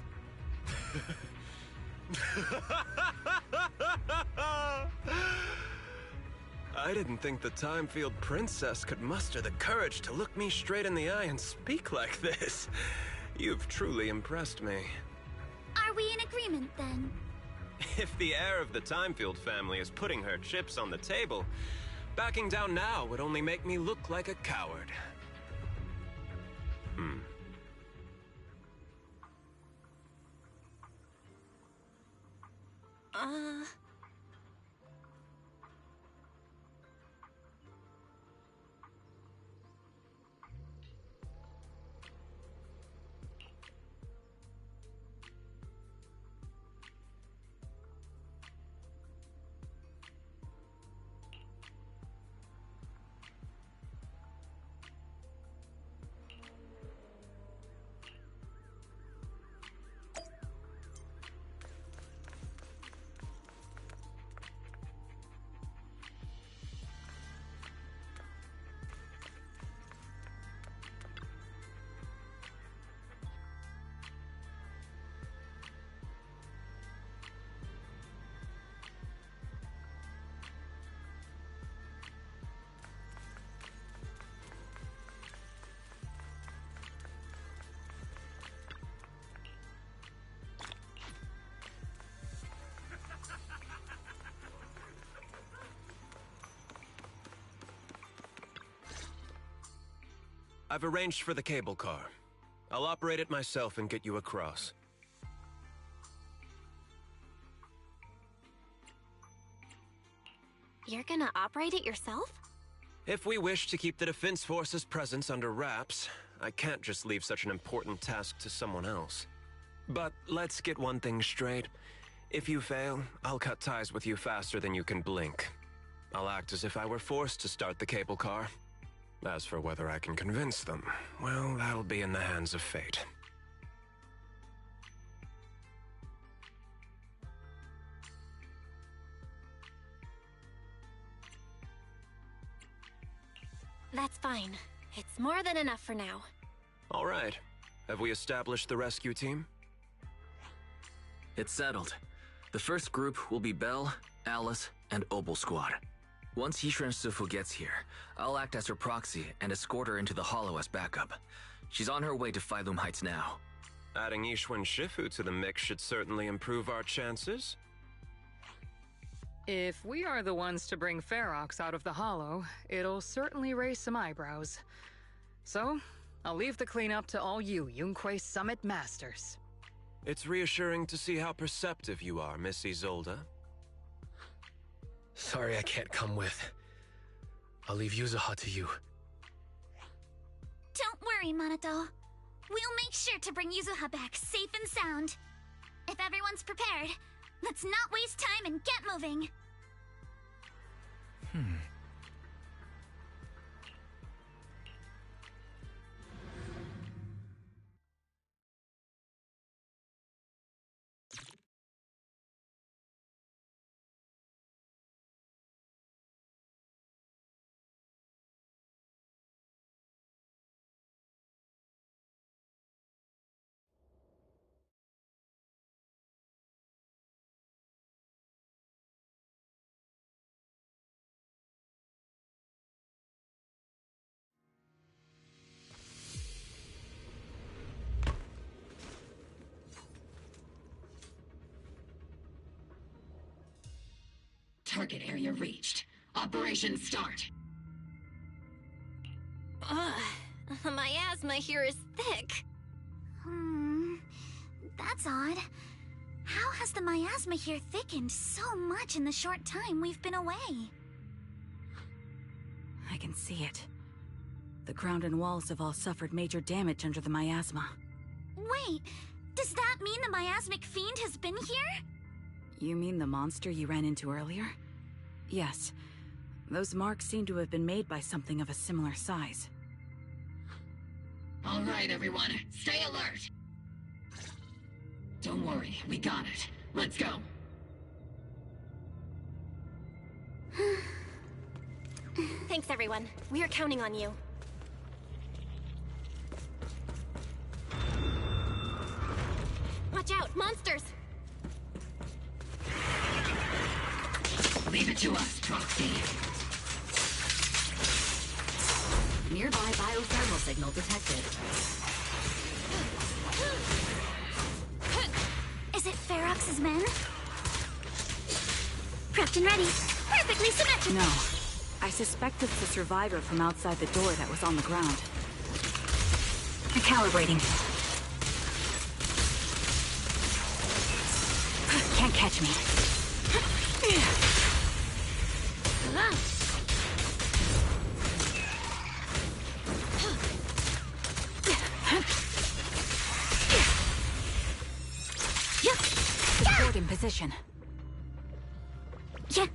A: I didn't think the Timefield Princess could muster the courage to look me straight in the eye and speak like this. You've truly impressed me.
D: Are we in agreement, then?
A: If the heir of the Timefield family is putting her chips on the table, backing down now would only make me look like a coward. I've arranged for the cable car. I'll operate it myself and get you across.
C: You're gonna operate it yourself?
A: If we wish to keep the Defense Force's presence under wraps, I can't just leave such an important task to someone else. But let's get one thing straight. If you fail, I'll cut ties with you faster than you can blink. I'll act as if I were forced to start the cable car. As for whether I can convince them, well, that'll be in the hands of fate.
C: That's fine. It's more than enough for now.
A: All right. Have we established the rescue team?
F: It's settled. The first group will be Belle, Alice, and Opal Squad. Once Yishuan Sifu gets here, I'll act as her proxy and escort her into the Hollow as backup. She's on her way to Phylum Heights now.
A: Adding Yishuan Shifu to the mix should certainly improve our chances.
T: If we are the ones to bring Ferox out of the Hollow, it'll certainly raise some eyebrows. So, I'll leave the cleanup to all you Yunque Summit Masters.
A: It's reassuring to see how perceptive you are, Miss Isolde.
B: Sorry I can't come with. I'll leave Yuzuha to you.
D: Don't worry, Manato. We'll make sure to bring Yuzuha back safe and sound. If everyone's prepared, let's not waste time and get moving.
U: Target area reached. Operation start.
C: My asthma here is thick.
D: That's odd. How has the miasma here thickened so much in the short time we've been away?
G: I can see it. The ground and walls have all suffered major damage under the miasma.
D: Wait, does that mean the miasmic fiend has been here?
G: You mean the monster you ran into earlier? Yes. Those marks seem to have been made by something of a similar size.
U: All right, everyone. Stay alert. Don't worry, we got it. Let's go.
C: Thanks, everyone. We are counting on you. Watch out, monsters!
U: Leave it to us, Proxy. Nearby biothermal signal detected.
D: Is it Ferox's men? Prepped and ready. Perfectly symmetrical.
G: No. I suspect it's the survivor from outside the door that was on the ground. Recalibrating. Can't catch me. Support in position.
D: Yeah.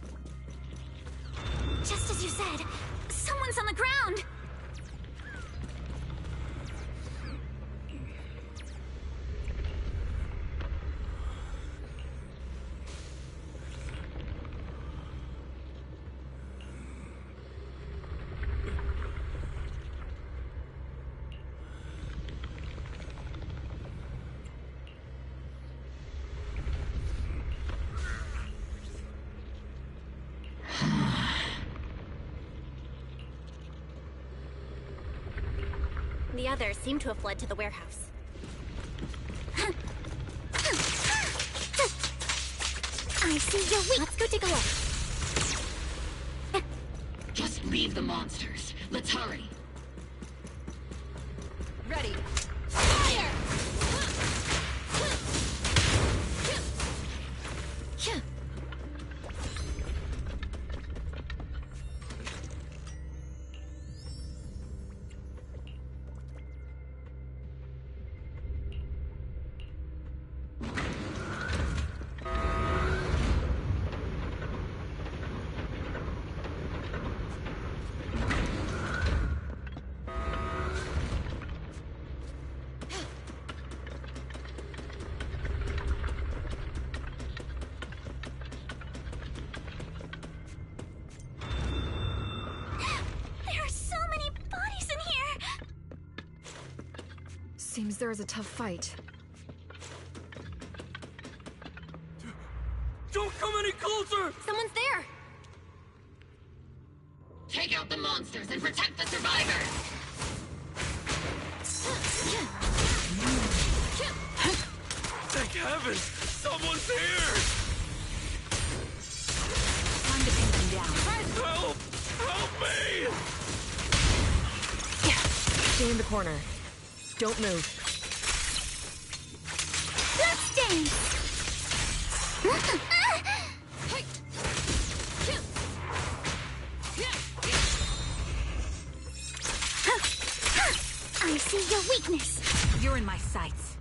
D: Just as you said, someone's on the ground.
C: The others seem to have fled to the warehouse.
D: I see your weak.
C: Let's go take a look.
U: Just leave the monsters. Let's hurry.
C: Ready. Fire!
J: Seems there is a tough fight.
S: Don't come any closer!
C: Someone's there!
U: Take out the monsters and protect the survivors!
S: Thank heavens! Someone's here!
G: Time to pin them down.
S: Help! Help me!
J: Stay in the corner. Don't move.
D: Let's dance! I see your weakness.
G: You're in my sights.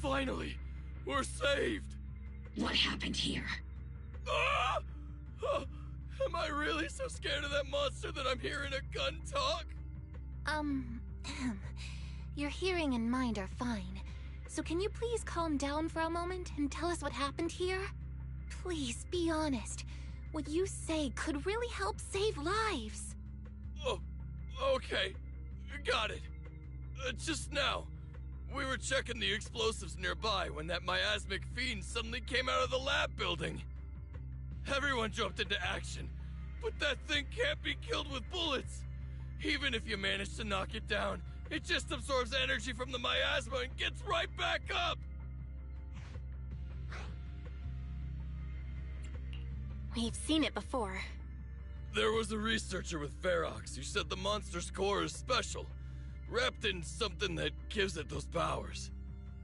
S: Finally! We're saved!
U: What happened here?
S: Ah! Oh, am I really so scared of that monster that I'm hearing a gun talk?
C: Your hearing and mind are fine. So can you please calm down for a moment and tell us what happened here? Please, be honest. What you say could really help save lives.
S: Oh, okay. Got it. Just now, we were checking the explosives nearby when that miasmic fiend suddenly came out of the lab building. Everyone jumped into action, but that thing can't be killed with bullets. Even if you manage to knock it down, it just absorbs energy from the miasma and gets right back up.
C: We've seen it before.
S: There was a researcher with FRACAS who said the monster's core is special, wrapped in something that gives it those powers.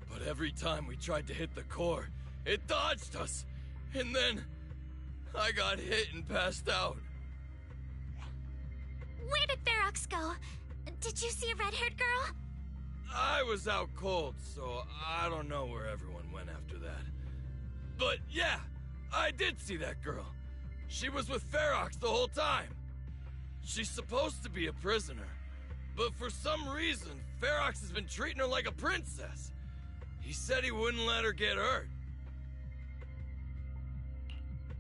S: But every time we tried to hit the core, it dodged us, and then I got hit and passed out.
D: Where did Ferox go? Did you see a red-haired girl?
S: I was out cold, so I don't know where everyone went after that. But yeah, I did see that girl. She was with FRACAS the whole time. She's supposed to be a prisoner, but for some reason, FRACAS has been treating her like a princess. He said he wouldn't let her get hurt.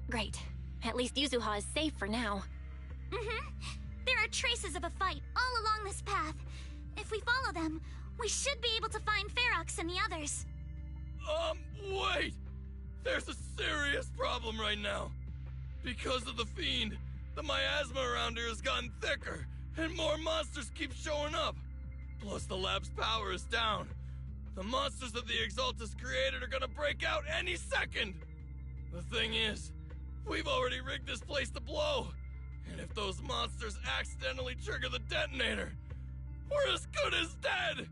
C: Great. At least Yuzuha is safe for now.
D: There are traces of a fight all along this path. If we follow them, we should be able to find FRACAS and the others.
S: Wait! There's a serious problem right now. Because of the fiend, the miasma around here has gotten thicker, and more monsters keep showing up. Plus the lab's power is down. The monsters that the Exaltus created are gonna break out any second. The thing is, we've already rigged this place to blow. And if those monsters accidentally trigger the detonator, we're as good as dead!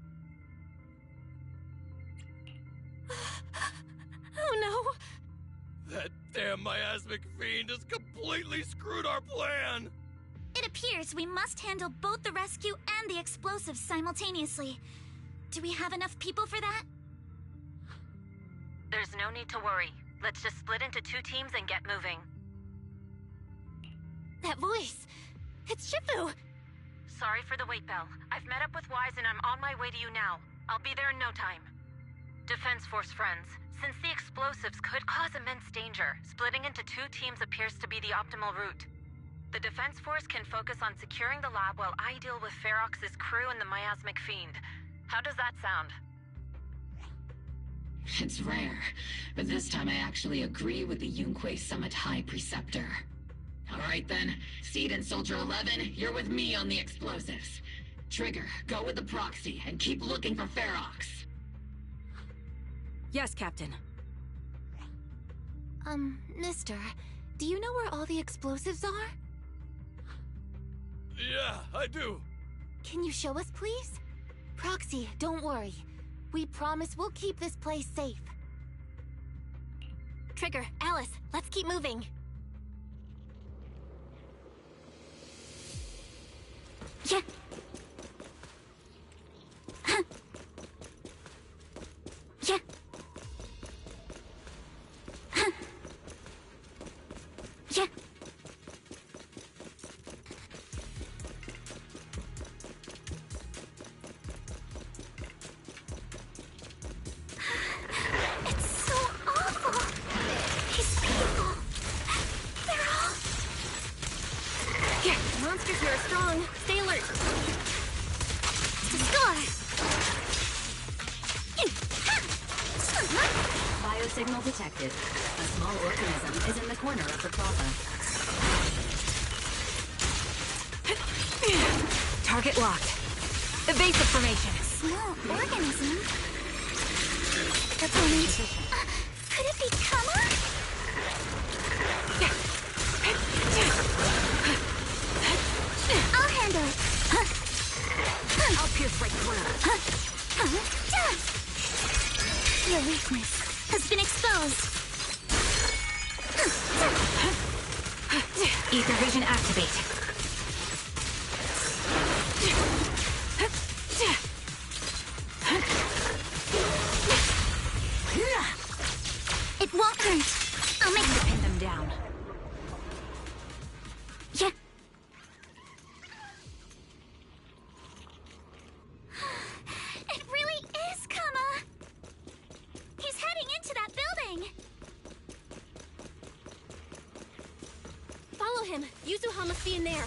C: Oh no!
S: That damn miasmic fiend has completely screwed our plan!
D: It appears we must handle both the rescue and the explosives simultaneously. Do we have enough people for that?
M: There's no need to worry. Let's just split into 2 teams and get moving.
C: That voice! It's Shifu!
M: Sorry for the wait, Belle. I've met up with Wise and I'm on my way to you now. I'll be there in no time. Defense Force friends, since the explosives could cause immense danger, splitting into 2 teams appears to be the optimal route. The Defense Force can focus on securing the lab while I deal with FRACAS' crew and the miasmic fiend. How does that sound?
U: It's rare, but this time I actually agree with the Yunque Summit High Preceptor. Alright then, Seed and Soldier 11, you're with me on the explosives. Trigger, go with the proxy and keep looking for FRACAS.
G: Yes, Captain.
C: Mister, do you know where all the explosives are?
S: Yeah, I do.
C: Can you show us, please? Proxy, don't worry. We promise we'll keep this place safe. Trigger, Alice, let's keep moving.
D: Yeah. Yeah. Yeah. It's so awful. These people. They're all...
C: Here, the monsters here are strong. Stay alert.
D: To score.
V: Biosignal detected. A small organism is in the corner of the plaza.
J: Target locked. Evasive formation.
D: Small organism? Opponent. Could it be Kama? I'll handle it.
J: I'll pierce right through.
D: Your weakness has been exposed.
V: Ether vision activate.
D: It won't hurt. I'll make
J: to pin them down.
D: Yeah. It really is Kama. He's heading into that building.
C: Follow him. Yuzuha must be in there.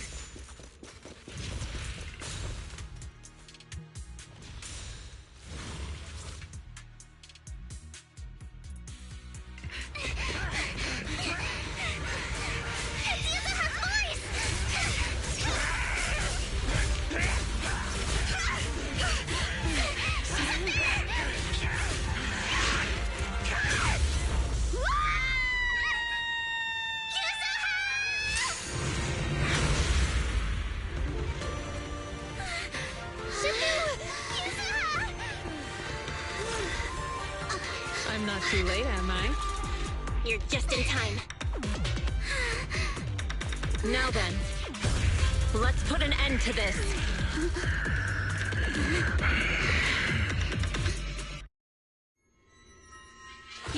T: I'm not too late, am I?
C: You're just in time.
T: Now then, let's put an end to this.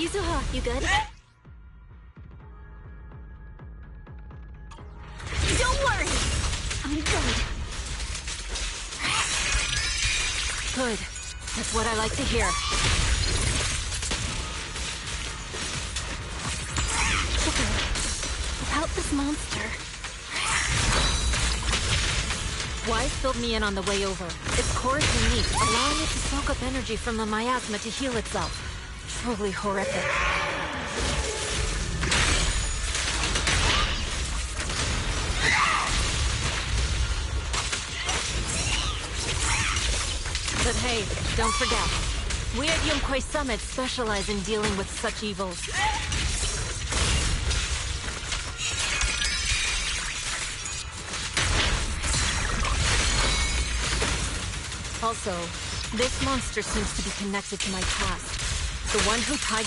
C: Yuzuha, you good?
D: Don't worry! I'm good.
J: Good. That's what I like to hear.
C: About this monster.
J: Wise filled me in on the way over. Its core is unique, allowing it to soak up energy from the miasma to heal itself. Truly horrific. But hey, don't forget, we at Yomkoi Summit specialize in dealing with such evils. Also, this monster seems to be connected to my past. The one who tied...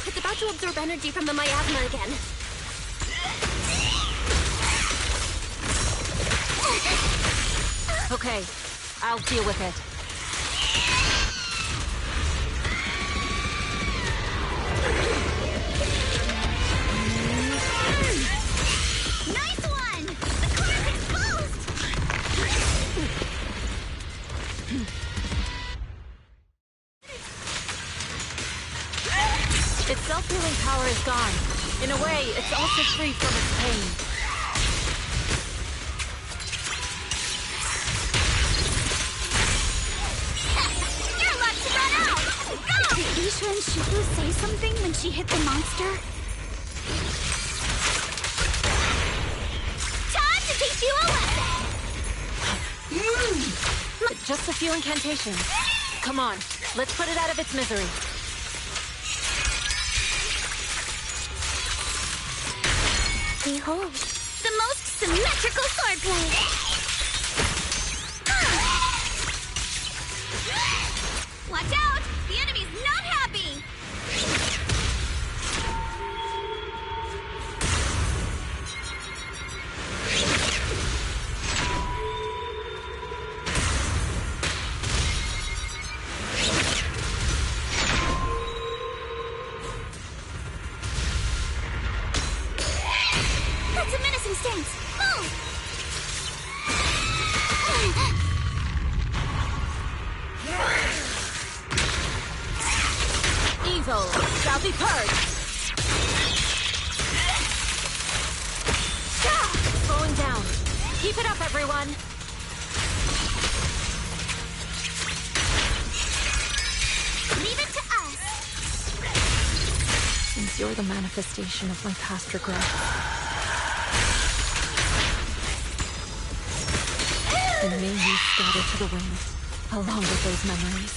C: It's about to absorb energy from the miasma again.
J: Okay, I'll deal with it.
D: Nice one! The core is exposed!
J: Its self-healing power is gone. In a way, it's also free from its pain.
D: You're about to run out! Go! Did Isha and Shifu say something when she hit the monster? Time to teach you a lesson!
J: Just a few incantations. Come on, let's put it out of its misery.
C: Behold,
D: the most symmetrical swordplay! Watch out! The enemy's not happy! That's a menacing stance! Move!
J: Evil shall be purged! Slowing down. Keep it up, everyone!
D: Leave it to us!
J: Since you're the manifestation of my past regret, and may you scatter to the wind, along with those memories.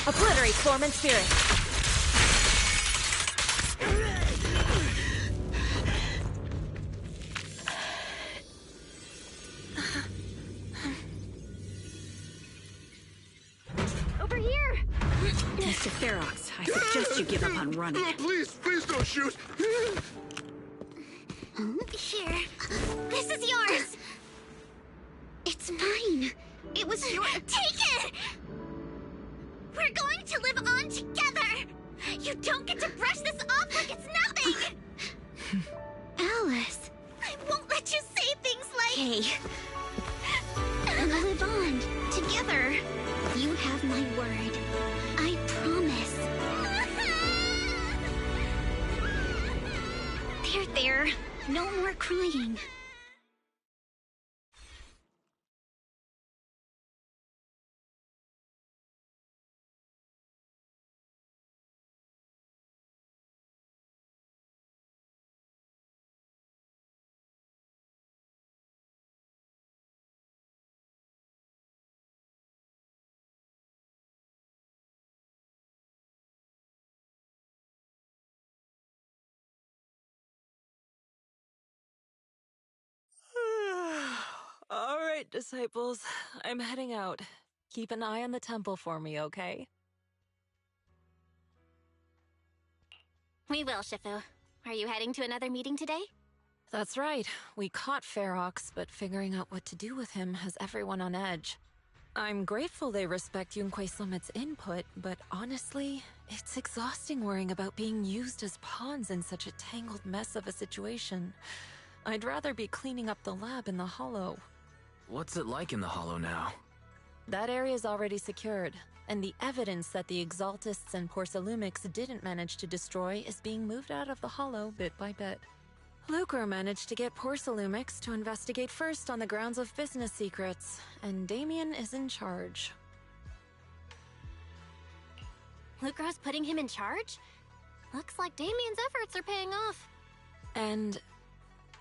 J: Obliterate form and spirit.
D: Over here!
G: Mr. Ferox, I suggest you give up on running.
L: Please don't shoot!
D: Here. This is yours! It's mine. It was your... Take it! We're going to live on together! You don't get to brush this off like it's nothing! Alice. I won't let you say things like... Hey. We'll live on. Together. You have my word. I promise. There. No more crying.
J: All right, disciples. I'm heading out. Keep an eye on the temple for me, okay?
C: we will, Shifu. Are you heading to another meeting today?
J: That's right. We caught Ferox, but figuring out what to do with him has everyone on edge. I'm grateful they respect Yunque Summit's input, but honestly, it's exhausting worrying about being used as pawns in such a tangled mess of a situation. I'd rather be cleaning up the lab in the Hollow.
F: What's it like in the Hollow now?
J: That area's already secured, and the evidence that the Exaltists and Porcelumics didn't manage to destroy is being moved out of the Hollow bit by bit. Lucre managed to get Porcelumix to investigate first on the grounds of business secrets, and Damien is in charge.
C: Lucre's putting him in charge? Looks like Damien's efforts are paying off.
J: And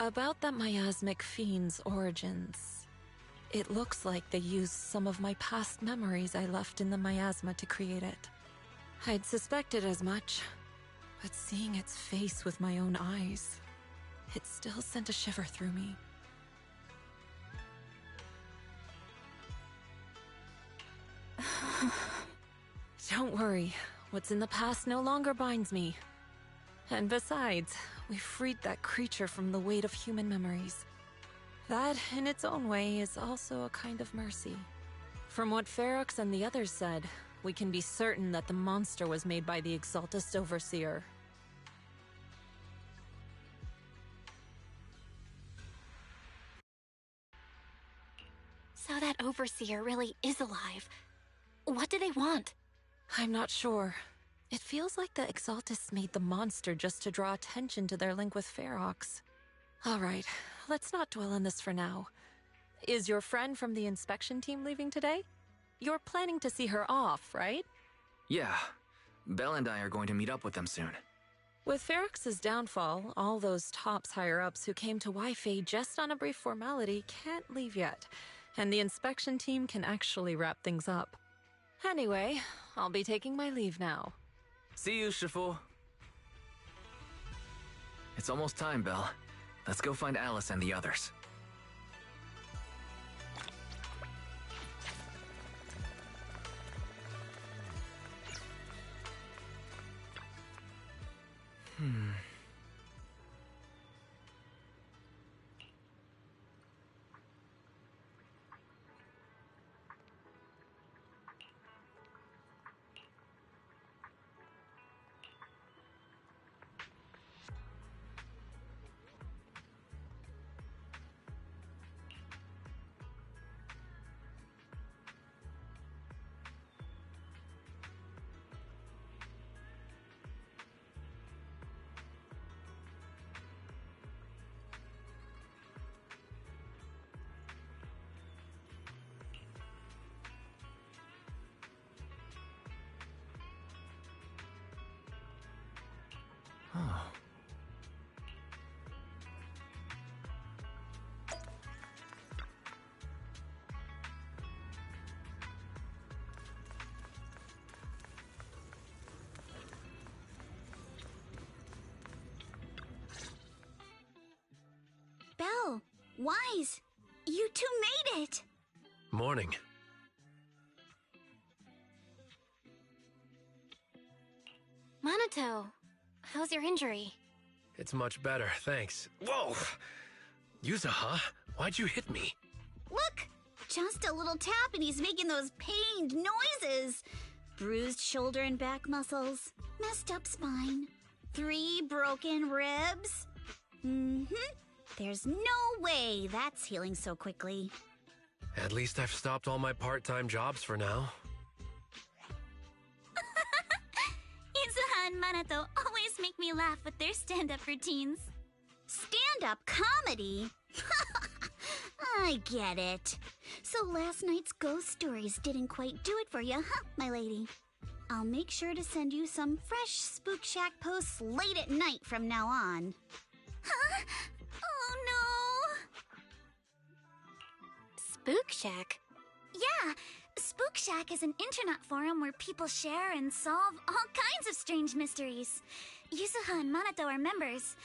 J: about that miasmic fiend's origins, it looks like they used some of my past memories I left in the miasma to create it. I'd suspected as much, but seeing its face with my own eyes, it still sent a shiver through me. Don't worry, what's in the past no longer binds me. And besides, we freed that creature from the weight of human memories. That, in its own way, is also a kind of mercy. From what Ferox and the others said, we can be certain that the monster was made by the Exaltist Overseer.
C: So that Overseer really is alive. What do they want?
J: I'm not sure. It feels like the Exaltists made the monster just to draw attention to their link with Ferox. Alright, let's not dwell on this for now. Is your friend from the inspection team leaving today? You're planning to see her off, right?
F: Yeah. Belle and I are going to meet up with them soon.
J: With Ferox's downfall, all those tops higher-ups who came to Wi-Fi just on a brief formality can't leave yet, and the inspection team can actually wrap things up. Anyway, I'll be taking my leave now.
F: See you, Shifu. It's almost time, Belle. Let's go find Alice and the others. Oh.
D: Belle, Wise, you two made it!
B: Morning.
C: Minato, how's your injury?
B: It's much better, thanks. Whoa! Yuza, huh? Why'd you hit me?
D: Look! Just a little tap and he's making those pained noises. Bruised shoulder and back muscles. Messed up spine. 3 broken ribs. There's no way that's healing so quickly.
B: At least I've stopped all my part-time jobs for now.
D: Izuha and Minato always make me laugh with their stand-up routines. Stand-up comedy? I get it. So last night's ghost stories didn't quite do it for you, huh, my lady? I'll make sure to send you some fresh Spook Shack posts late at night from now on. Huh? Oh
C: no! Spook Shack?
D: Yeah, Spook Shack is an internet forum where people share and solve all kinds of strange mysteries. Yuzuha and Minato are members.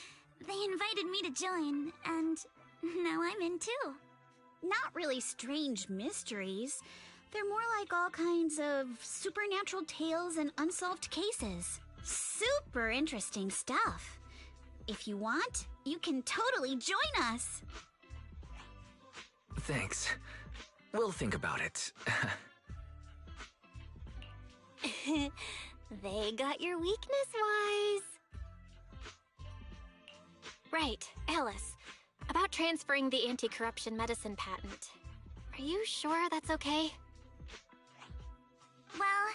D: They invited me to join, and now I'm in too. Not really strange mysteries. They're more like all kinds of supernatural tales and unsolved cases. Super interesting stuff. If you want, You can totally join us.
F: Thanks. We'll think about it.
C: They got your weakness, Wise. Right, Alice. About transferring the anti-corruption medicine patent. Are you sure that's okay?
D: Well,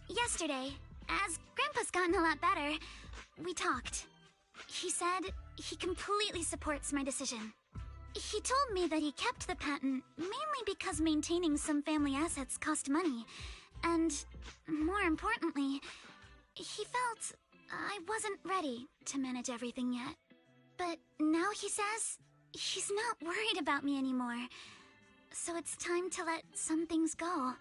D: yesterday, as Grandpa's gotten a lot better, we talked. He said he completely supports my decision. He told me that he kept the patent mainly because maintaining some family assets cost money. And, more importantly, he felt I wasn't ready to manage everything yet. But now he says he's not worried about me anymore. So it's time to let some things go.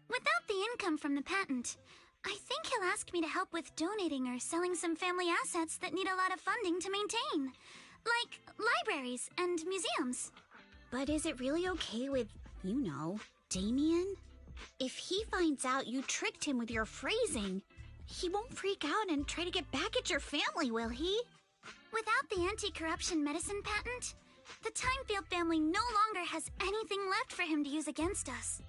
D: Without the income from the patent, I think he'll ask me to help with donating or selling some family assets that need a lot of funding to maintain. Like libraries and museums.
I: But is it really okay with, you know, Damien? If he finds out you tricked him with your phrasing, he won't freak out and try to get back at your family, will he?
D: Without the anti-corruption medicine patent, the Timefield family no longer has anything left for him to use against us.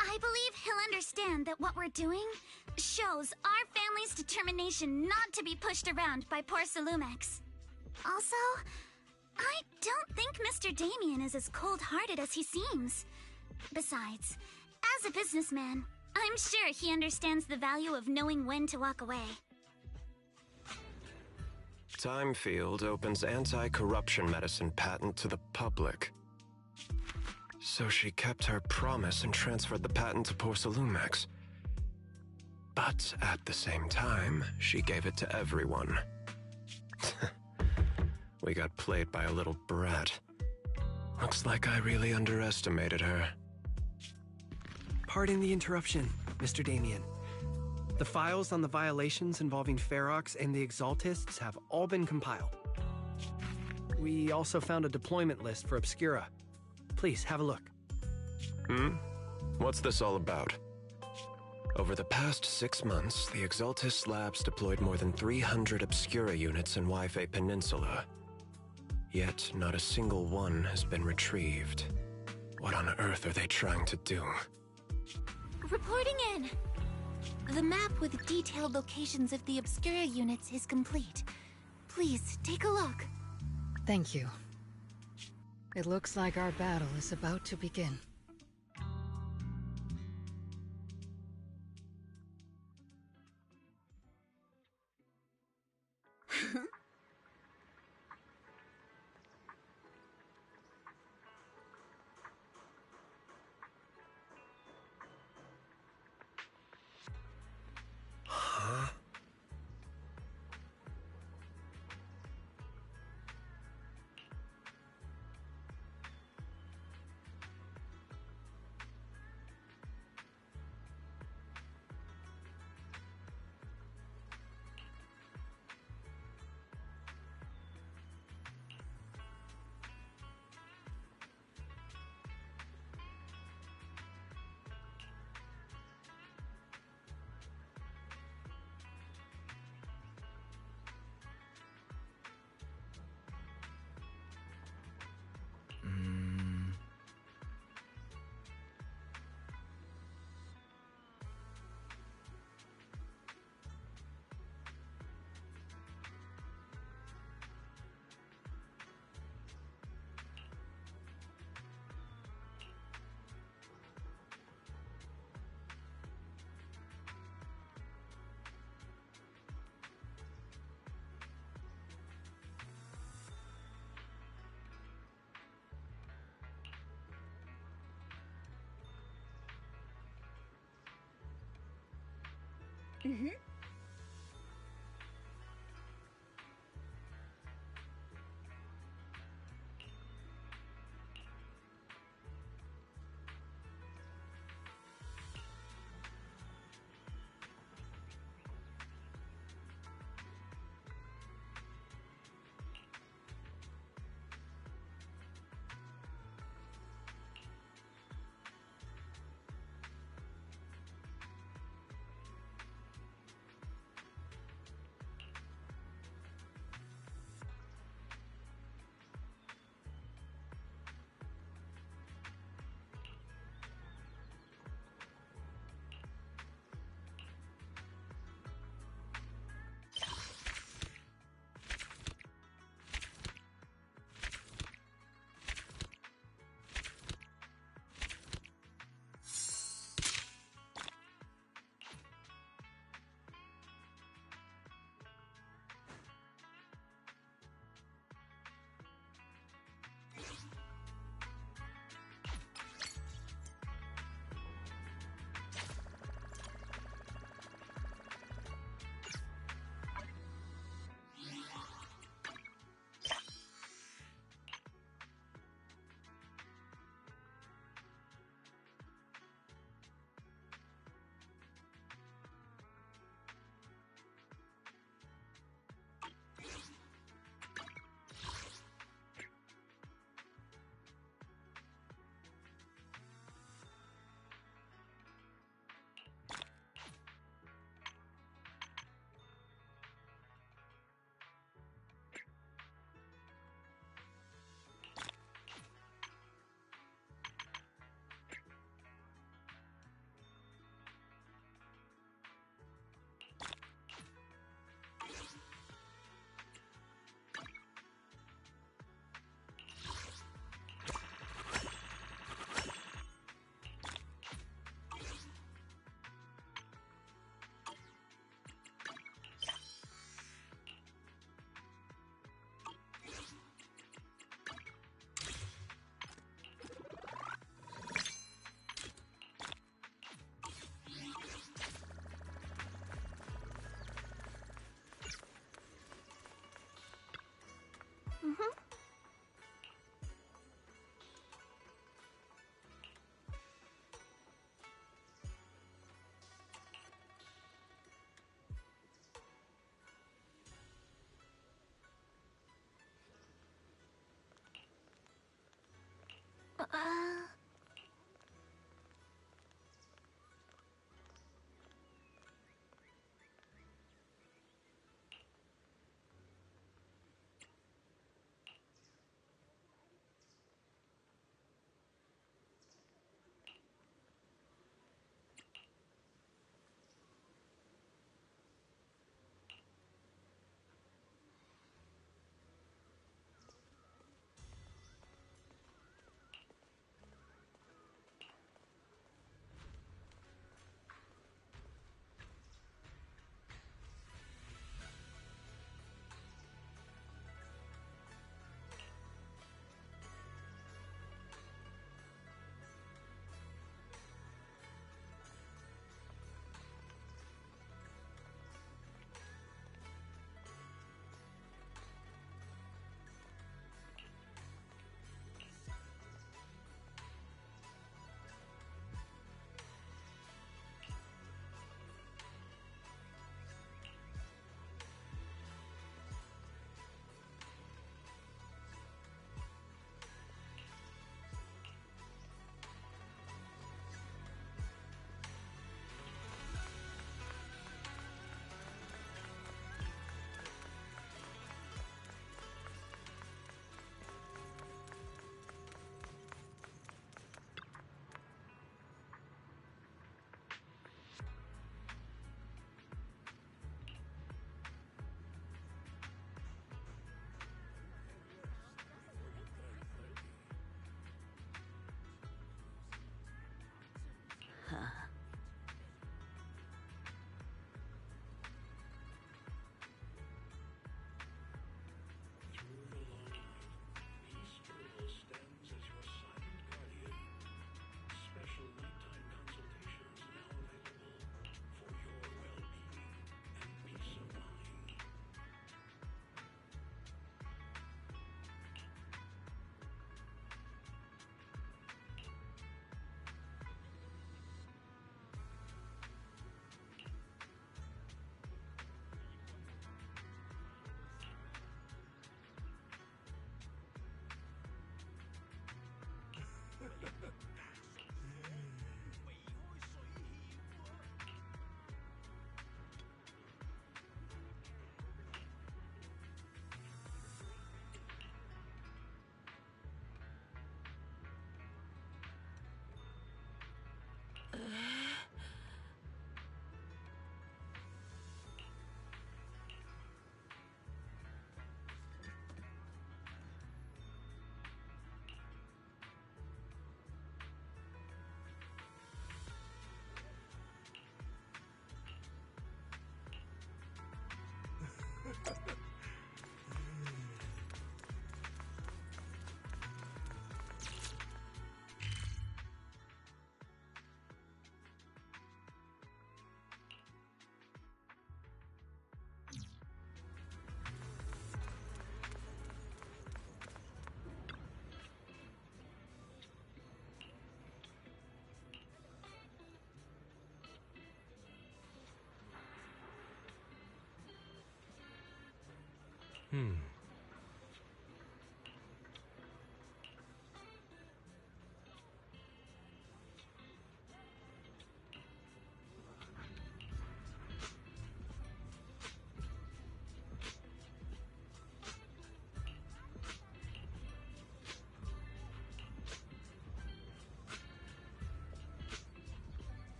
D: I believe he'll understand that what we're doing shows our family's determination not to be pushed around by poor Salumex. Also, I don't think Mr. Damien is as cold-hearted as he seems. Besides, as a businessman, I'm sure he understands the value of knowing when to walk away.
A: Timefield opens anti-corruption medicine patent to the public. So she kept her promise and transferred the patent to poor Salumex. But at the same time, she gave it to everyone. We got played by a little brat. Looks like I really underestimated her.
O: Pardon the interruption, Mr. Damien. The files on the violations involving Ferox and the Exaltists have all been compiled. We also found a deployment list for Obscura. Please, have a look.
A: What's this all about? Over the past 6 months, the Exaltist Labs deployed more than 300 Obscura units in Wi-Fi Peninsula. Yet, not a single one has been retrieved. What on earth are they trying to do?
Q: Reporting in. The map with detailed locations of the Obscura units is complete. Please, take a look.
T: Thank you. It looks like our battle is about to begin.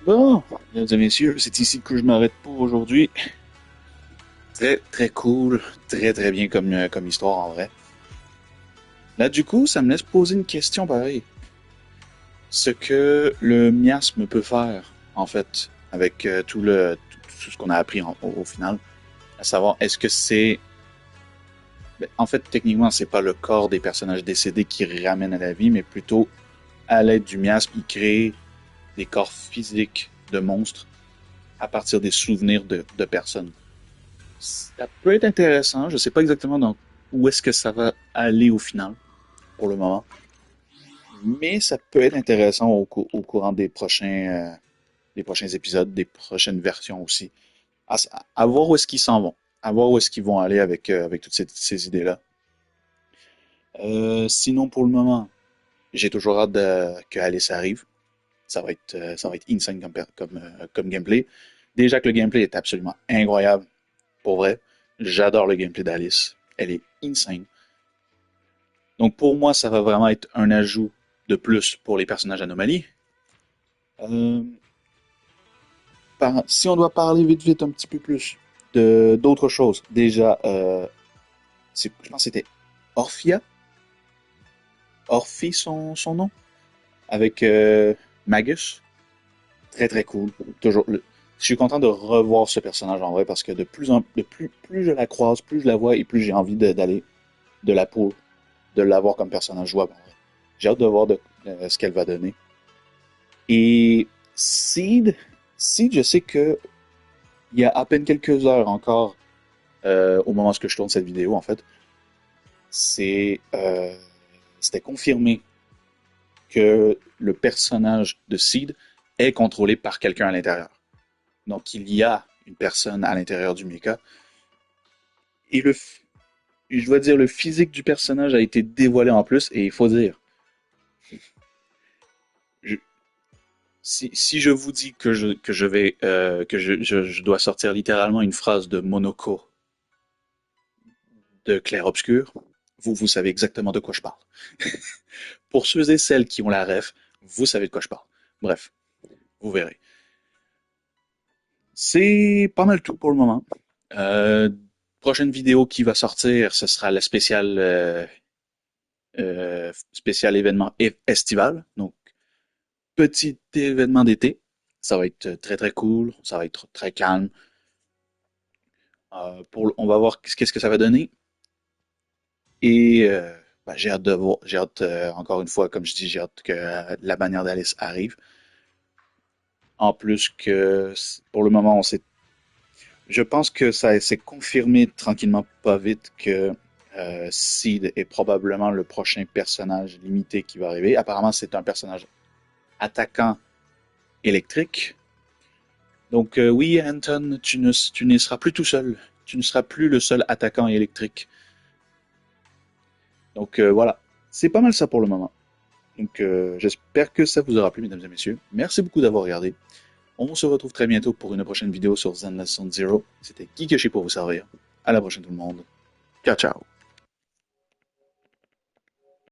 K: Bon, mesdames et messieurs, c'est ici que je m'arrête pour aujourd'hui. Très, très cool. Très, très bien comme histoire, en vrai. Là, du coup, ça me laisse poser une question pareille. ce que le miasme peut faire, en fait, avec tout ce qu'on a appris au final, à savoir, est-ce que c'est... Ben, en fait, techniquement, c'est pas le corps des personnages décédés qui ramène à la vie, mais plutôt, à l'aide du miasme, il crée des corps physiques de monstres à partir des souvenirs de personnes. Ça peut être intéressant, je sais pas exactement où est-ce que ça va aller au final, pour le moment. Mais ça peut être intéressant au courant des prochains épisodes, des prochaines versions aussi. À voir où est-ce qu'ils s'en vont. À voir où est-ce qu'ils vont aller avec toutes ces idées-là. Sinon, pour le moment, j'ai toujours hâte que Alice arrive. Ça va être insane comme gameplay. Déjà que le gameplay est absolument incroyable. Pour vrai, j'adore le gameplay d'Alice. Elle est insane. Donc pour moi, ça va vraiment être un ajout de plus pour les personnages anomalies. Si on doit parler vite un petit peu plus d'autres choses. Déjà, je pense que c'était Orphia. Orphie, son nom. Avec Magus. Très cool. Toujours. Je suis content de revoir ce personnage en vrai parce que plus je la croise, plus je la vois et plus j'ai envie d'aller de l'avoir comme personnage jouable. J'ai hâte de voir ce qu'elle va donner. Et Seed, je sais que il y a à peine quelques heures encore, au moment où je tourne cette vidéo, en fait, c'était confirmé que le personnage de Seed est contrôlé par quelqu'un à l'intérieur. Donc, il y a une personne à l'intérieur du mecha. Et je dois dire, le physique du personnage a été dévoilé en plus, et il faut dire, si je vous dis que je dois sortir littéralement une phrase de Monoko de Clair Obscur, vous savez exactement de quoi je parle. Pour ceux et celles qui ont la ref, vous savez de quoi je parle. Bref, vous verrez. C'est pas mal tout pour le moment. Prochaine vidéo qui va sortir, ce sera la spécial événement estival. Donc, petit événement d'été. Ça va être très cool. Ça va être très calme. On va voir qu'est-ce que ça va donner. Et j'ai hâte de voir. J'ai hâte, encore une fois, comme je dis, j'ai hâte que la bannière d'Alice arrive. En plus que, pour le moment, je pense que ça s'est confirmé tranquillement pas vite que Seed est probablement le prochain personnage limité qui va arriver. Apparemment, c'est un personnage attaquant électrique. Donc oui, Anton, tu ne seras plus tout seul. Tu ne seras plus le seul attaquant électrique. Donc voilà, c'est pas mal ça pour le moment. Donc j'espère que ça vous aura plu, mesdames et messieurs. Merci beaucoup d'avoir regardé. On se retrouve très bientôt pour une prochaine vidéo sur Zenless Zero. C'était GeekYoshii pour vous servir. À la prochaine tout le monde. Ciao ciao.